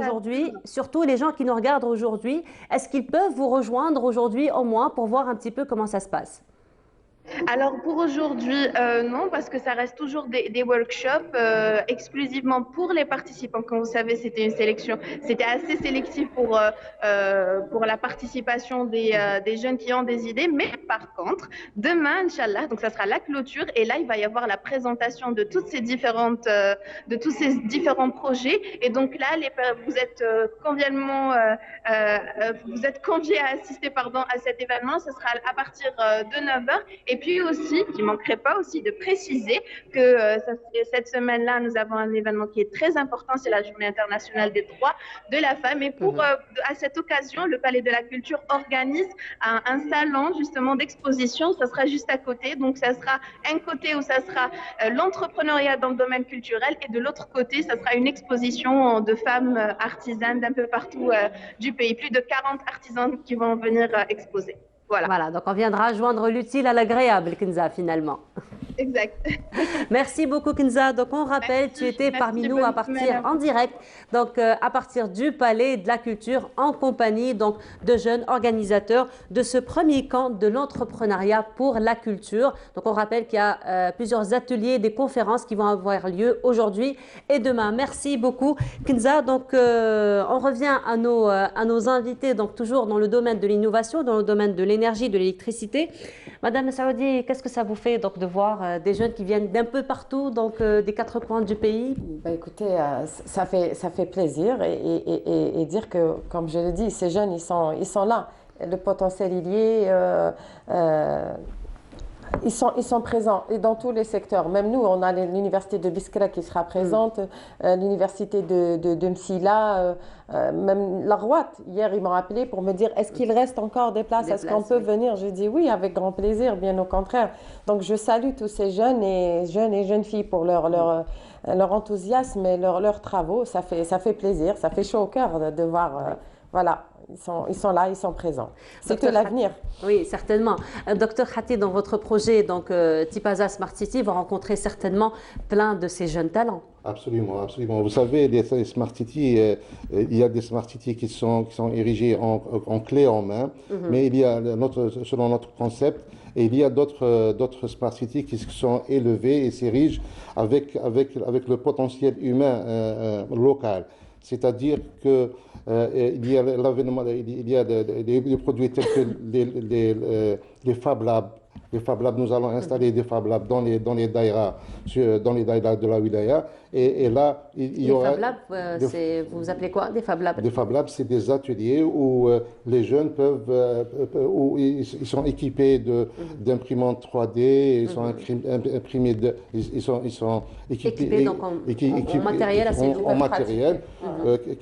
aujourd'hui, est-ce qu'ils peuvent vous rejoindre aujourd'hui au moins pour voir un petit peu comment ça se passe? Alors pour aujourd'hui, non, parce que ça reste toujours des workshops exclusivement pour les participants. Comme vous savez, c'était une sélection, c'était assez sélectif pour la participation des jeunes qui ont des idées. Mais par contre, demain, Inch'Allah, donc ça sera la clôture et là, il va y avoir la présentation de tous ces différents projets. Et donc là, vous êtes conviés à assister à cet événement. Ce sera à partir de 9h. Et puis aussi, il ne manquerait pas aussi de préciser que cette semaine-là, nous avons un événement qui est très important, c'est la Journée internationale des droits de la femme. Et à cette occasion, le Palais de la Culture organise un salon justement d'exposition. Ça sera juste à côté. Donc, ça sera un côté où ça sera l'entrepreneuriat dans le domaine culturel et de l'autre côté, ça sera une exposition de femmes artisanes d'un peu partout du pays. Plus de 40 artisans qui vont venir exposer. Voilà, donc on viendra joindre l'utile à l'agréable, Kinza, finalement. Exact. Merci beaucoup, Kinza. Donc, on rappelle, tu étais parmi nous à partir en direct, donc à partir du Palais de la Culture, en compagnie donc, de jeunes organisateurs de ce premier camp de l'entrepreneuriat pour la culture. Donc, on rappelle qu'il y a plusieurs ateliers, des conférences qui vont avoir lieu aujourd'hui et demain. Merci beaucoup, Kinza. Donc, on revient à nos invités, donc toujours dans le domaine de l'innovation, dans le domaine de l'énergie, de l'électricité. Madame Saoudi, qu'est-ce que ça vous fait donc, de voir des jeunes qui viennent d'un peu partout, donc des quatre coins du pays? Écoutez, ça fait plaisir et dire que, comme je le dis, ces jeunes, ils sont là. Le potentiel, il y est. Ils sont présents et dans tous les secteurs. Même nous, on a l'université de Biskra qui sera présente, l'université de Msila, même la Rouat. Hier, ils m'ont appelé pour me dire est-ce qu'il reste encore des places? Est-ce qu'on peut venir? Je dis oui, avec grand plaisir, bien au contraire. Donc, je salue tous ces jeunes et jeunes filles pour leur enthousiasme et leurs travaux. Ça fait plaisir, ça fait chaud au cœur de voir. Voilà. Ils sont là, ils sont présents. C'est que l'avenir. Oui, certainement. Docteur Khati, dans votre projet, donc Tipaza Smart City, va rencontrer certainement plein de ces jeunes talents. Absolument, absolument. Vous savez, les Smart City, il y a des Smart City qui sont érigés en clé en main, mais il y a selon notre concept, et il y a d'autres Smart City qui sont élevés et s'érigent avec le potentiel humain local. C'est-à-dire que il y a l'avènement, il y a des produits tels que les Fab Labs. Les Fab Labs, nous allons installer des Fab Labs dans les daïras de la wilaya. Et là, il y aura... Les Fab Labs, vous appelez quoi, des Fab Labs? Des Fab Labs, c'est des ateliers où les jeunes où ils sont équipés d'imprimantes 3D, ils sont imprimés, ils sont équipés donc en matériel assez lourd. En matériel,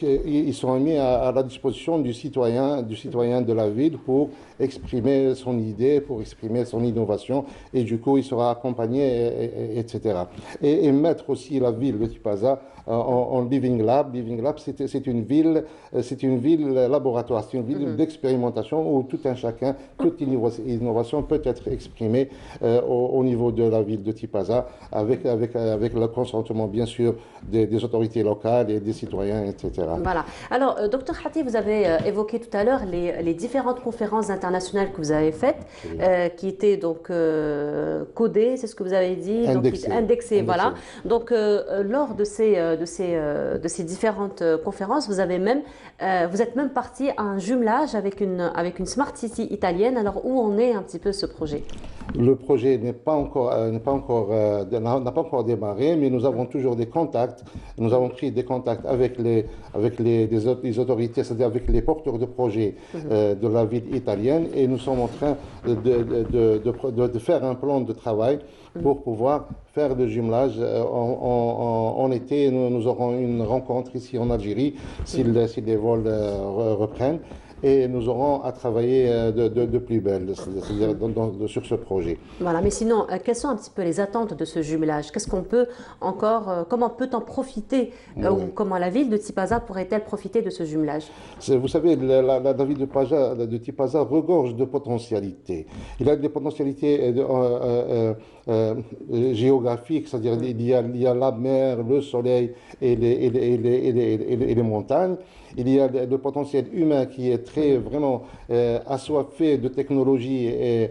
ils sont mis à la disposition du citoyen de la ville pour exprimer son idée, pour exprimer son innovation, et du coup, il sera accompagné, etc. Et mettre aussi la ville de Tipaza en Living Lab. Living Lab, c'est une ville laboratoire, c'est une ville d'expérimentation où tout un chacun, toute innovation peut être exprimée au niveau de la ville de Tipaza, avec le consentement, bien sûr, des autorités locales et des citoyens, etc. Voilà. Alors, Dr Khati, vous avez évoqué tout à l'heure les différentes conférences internationales que vous avez faites, qui étaient donc codé, c'est ce que vous avez dit, Indexé. donc indexé, voilà. Donc lors de ces différentes conférences, vous êtes même parti à un jumelage avec une Smart City italienne. Alors où en est un petit peu ce projet? Le projet n'a pas encore démarré, mais nous avons toujours des contacts. Nous avons pris des contacts avec les autorités, c'est-à-dire avec les porteurs de projets de la ville italienne, et nous sommes en train de faire un plan de travail pour pouvoir faire le jumelage. En été, nous aurons une rencontre ici en Algérie, si les vols reprennent. Et nous aurons à travailler de plus belle, c'est-à-dire sur ce projet. Voilà, mais sinon, quelles sont un petit peu les attentes de ce jumelage? Qu'est-ce qu'on peut encore, comment peut-on profiter, ou comment la ville de Tipaza pourrait-elle profiter de ce jumelage? Vous savez, la ville de Tipaza regorge de potentialités. Il a des potentialités géographiques, c'est-à-dire il y a la mer, le soleil et les montagnes. Il y a le potentiel humain qui est vraiment assoiffé de technologie, et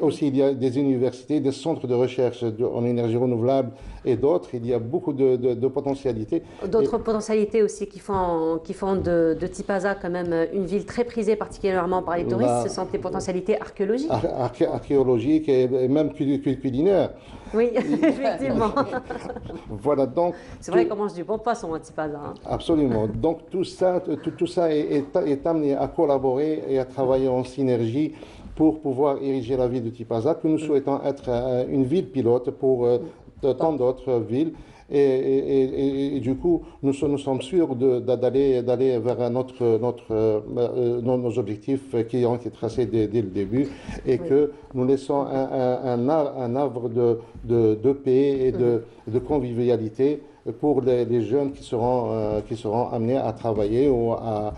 aussi il y a des universités, des centres de recherche en énergie renouvelable et d'autres. Il y a beaucoup de potentialités. D'autres potentialités aussi qui font de Tipaza quand même une ville très prisée, particulièrement par les touristes. Ce sont des potentialités archéologiques. Archéologiques et même culinaires. Oui, effectivement. Voilà, donc. C'est vrai qu'on mange du bon poisson à Tipaza. Hein. Absolument. Donc tout ça est amené à collaborer et à travailler en synergie pour pouvoir ériger la ville de Tipaza, que nous souhaitons être une ville pilote pour tant d'autres villes. Et du coup, nous sommes sûrs d'aller vers nos objectifs qui ont été tracés dès le début, et que nous laissons un havre de paix et de convivialité pour les jeunes qui seront amenés à travailler ou à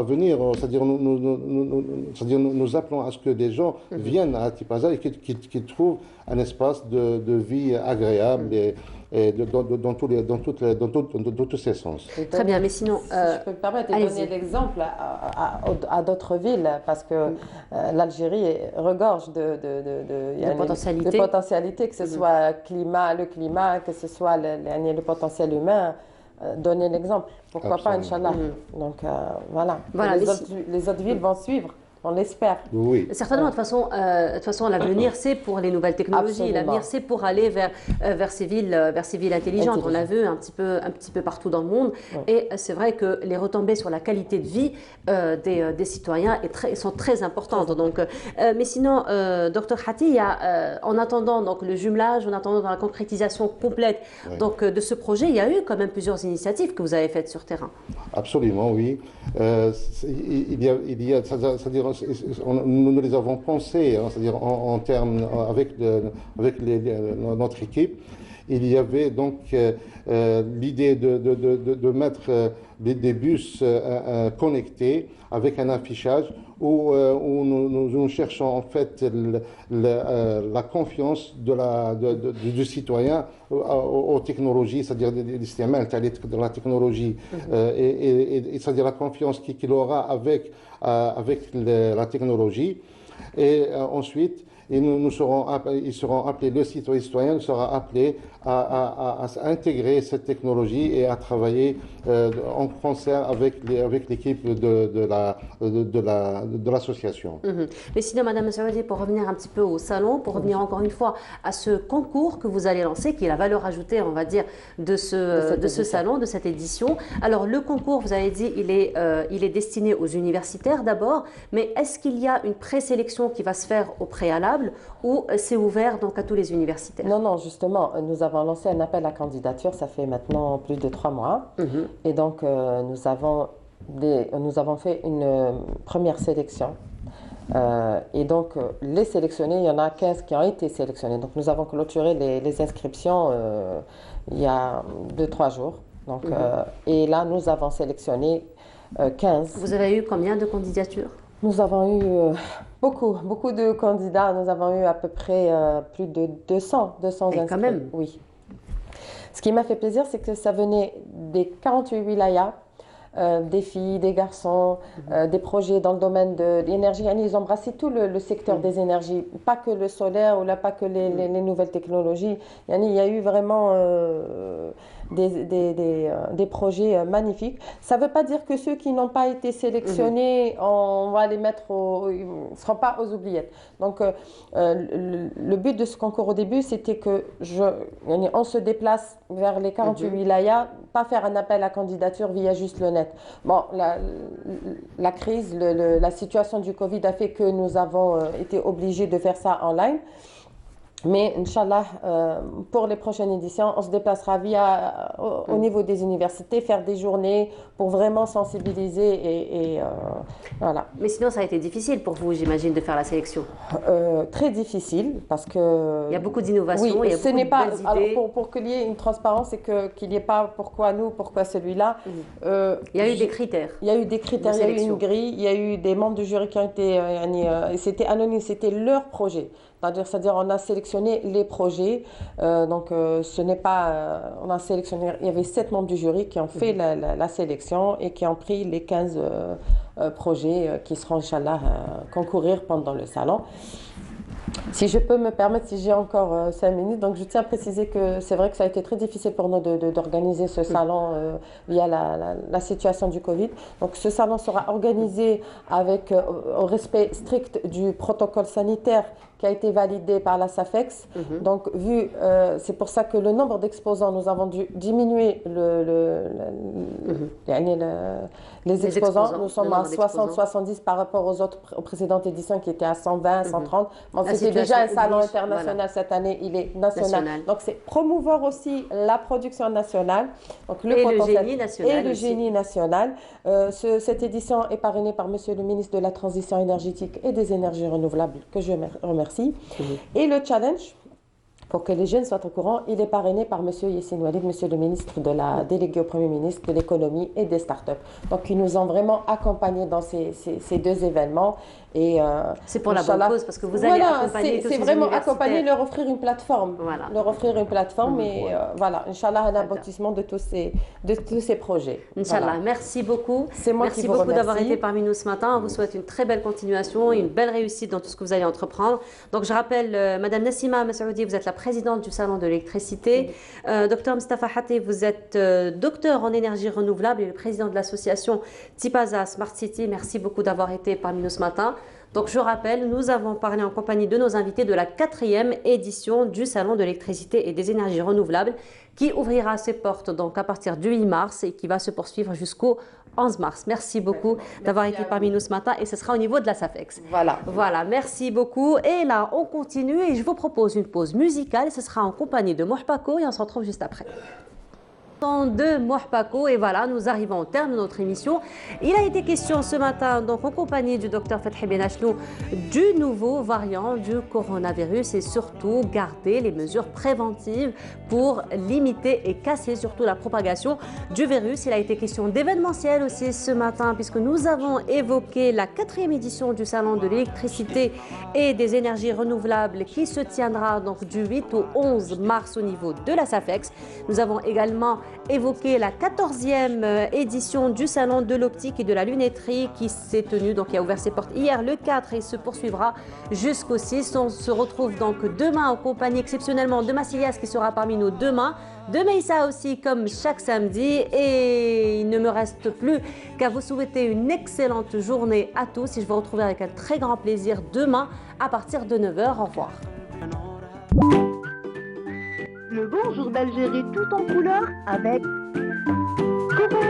venir. C'est-à-dire nous appelons à ce que des gens viennent à Tipaza et qu'ils trouvent un espace de vie agréable et dans tous ses sens. Très bien, mais sinon... Si je peux me permettre de donner l'exemple à d'autres villes, parce que l'Algérie regorge de potentialités, que ce soit le climat, que ce soit le potentiel humain. Donner l'exemple, pourquoi pas, Inch'Allah. Donc voilà, les autres villes vont suivre. On l'espère. Oui. Certainement, de toute façon, l'avenir, c'est pour les nouvelles technologies. L'avenir, c'est pour aller vers ces villes intelligentes. On l'a vu un petit peu partout dans le monde. Oui. Et c'est vrai que les retombées sur la qualité de vie des citoyens sont très importantes. Donc, mais sinon, Dr Hati, en attendant donc, le jumelage, en attendant la concrétisation complète donc, de ce projet, il y a eu quand même plusieurs initiatives que vous avez faites sur terrain. Absolument, oui. C'est-à-dire, nous les avons pensés, c'est-à-dire en termes avec notre équipe. Il y avait donc l'idée de mettre des bus connectés avec un affichage où nous cherchons en fait la confiance du citoyen aux technologies, c'est-à-dire de la technologie, et c'est-à-dire la confiance qu'il aura avec la technologie. Et ensuite, ils seront appelés, le citoyen sera appelé à intégrer cette technologie et à travailler en concert avec l'équipe de l'association. Mais sinon, Madame Saoudi, pour revenir un petit peu au salon, pour revenir encore une fois à ce concours que vous allez lancer, qui est la valeur ajoutée, on va dire, de ce salon, de cette édition. Alors, le concours, vous avez dit, il est destiné aux universitaires d'abord, mais est-ce qu'il y a une présélection qui va se faire au préalable ou c'est ouvert donc à tous les universitaires? Non, justement, nous avons lancé un appel à candidature, ça fait maintenant plus de 3 mois. Et donc, nous avons fait une première sélection. Et donc, les sélectionnés, il y en a 15 qui ont été sélectionnés. Donc, nous avons clôturé les inscriptions il y a 2-3 jours. Donc, et là, nous avons sélectionné 15. Vous avez eu combien de candidatures? Nous avons eu beaucoup de candidats. Nous avons eu à peu près plus de 200 inscrits. Quand même. Oui. Ce qui m'a fait plaisir, c'est que ça venait des 48 wilayas des filles, des garçons, des projets dans le domaine de l'énergie. Ils embrassaient tout le secteur des énergies, pas que le solaire ou là, pas que les nouvelles technologies. Il y a eu vraiment des projets magnifiques. Ça ne veut pas dire que ceux qui n'ont pas été sélectionnés, on va les mettre ils ne seront pas aux oubliettes. Donc, le but de ce concours au début, c'était que on se déplace vers les 48 wilayas, pas faire un appel à candidature via juste le net. Bon, la crise, la situation du Covid a fait que nous avons été obligés de faire ça en ligne. Mais, Inch'Allah, pour les prochaines éditions, on se déplacera au niveau des universités, faire des journées pour vraiment sensibiliser et voilà. Mais sinon, ça a été difficile pour vous, j'imagine, de faire la sélection. Très difficile parce que... Il y a beaucoup d'innovations, oui, il y a beaucoup de belles idées. Alors pour qu'il y ait une transparence et qu'il n'y ait pas pourquoi nous, pourquoi celui-là. Il y a eu des critères. Il y a eu des critères, il y a eu une grille, il y a eu des membres du jury qui ont été... c'était anonyme, c'était leur projet. C'est-à-dire on a sélectionné les projets, donc ce n'est pas... on a sélectionné, il y avait 7 membres du jury qui ont fait la sélection et qui ont pris les 15 projets qui seront, Inch'Allah, concourir pendant le salon. Si je peux me permettre, si j'ai encore 5 minutes, donc je tiens à préciser que c'est vrai que ça a été très difficile pour nous d'organiser ce salon via la situation du Covid. Donc ce salon sera organisé avec au respect strict du protocole sanitaire qui a été validé par la SAFEX. Donc c'est pour ça que le nombre d'exposants, nous avons dû diminuer les exposants. Nous sommes à 60-70 par rapport aux précédentes éditions qui étaient à 120, 130. Bon, c'était déjà un salon international, voilà. Cette année, il est national. Donc c'est promouvoir aussi la production nationale, donc le génie national. Cette édition est parrainée par Monsieur le ministre de la Transition énergétique et des énergies renouvelables, que je remercie. Et le challenge, pour que les jeunes soient au courant, il est parrainé par M. Yassine Oualid, Monsieur le ministre de la délégué au Premier ministre de l'économie et des startups. Donc, ils nous ont vraiment accompagnés dans ces 2 événements. C'est pour la bonne cause, parce que vous allez accompagner tous ces universitaires. C'est vraiment accompagner, leur offrir une plateforme. Voilà. Leur offrir une plateforme et voilà, Inch'Allah, un aboutissement de tous ces projets. Inch'Allah, voilà. Merci beaucoup. C'est moi qui vous remercie. Merci beaucoup d'avoir été parmi nous ce matin. On vous souhaite une très belle continuation et une belle réussite dans tout ce que vous allez entreprendre. Donc, je rappelle, Madame Nassima Massaoudi, vous êtes la présidente du Salon de l'électricité. Docteur Mustafa Hati, vous êtes docteur en énergie renouvelable et le président de l'association Tipaza Smart City. Merci beaucoup d'avoir été parmi nous ce matin. Donc je rappelle, nous avons parlé en compagnie de nos invités de la 4e édition du Salon de l'électricité et des énergies renouvelables qui ouvrira ses portes donc à partir du 8 mars et qui va se poursuivre jusqu'au 11 mars. Merci beaucoup d'avoir été parmi nous ce matin et ce sera au niveau de la SAFEX. Voilà, merci beaucoup. Et là, on continue et je vous propose une pause musicale. Ce sera en compagnie de Mohpako et on se retrouve juste après. De Mohpako et voilà, nous arrivons au terme de notre émission. Il a été question ce matin, donc en compagnie du docteur Fethi Benachnou, du nouveau variant du coronavirus et surtout garder les mesures préventives pour limiter et casser surtout la propagation du virus. Il a été question d'événementiel aussi ce matin puisque nous avons évoqué la 4e édition du Salon de l'électricité et des énergies renouvelables qui se tiendra donc du 8 au 11 mars au niveau de la SAFEX. Nous avons également évoquer la 14e édition du Salon de l'optique et de la lunetterie qui s'est tenue, donc qui a ouvert ses portes hier le 4 et se poursuivra jusqu'au 6. On se retrouve donc demain en compagnie exceptionnellement de Massilias qui sera parmi nous demain, de Meissa aussi comme chaque samedi et il ne me reste plus qu'à vous souhaiter une excellente journée à tous et je vous retrouverai avec un très grand plaisir demain à partir de 9h. Au revoir. Le bonjour d'Algérie tout en couleur avec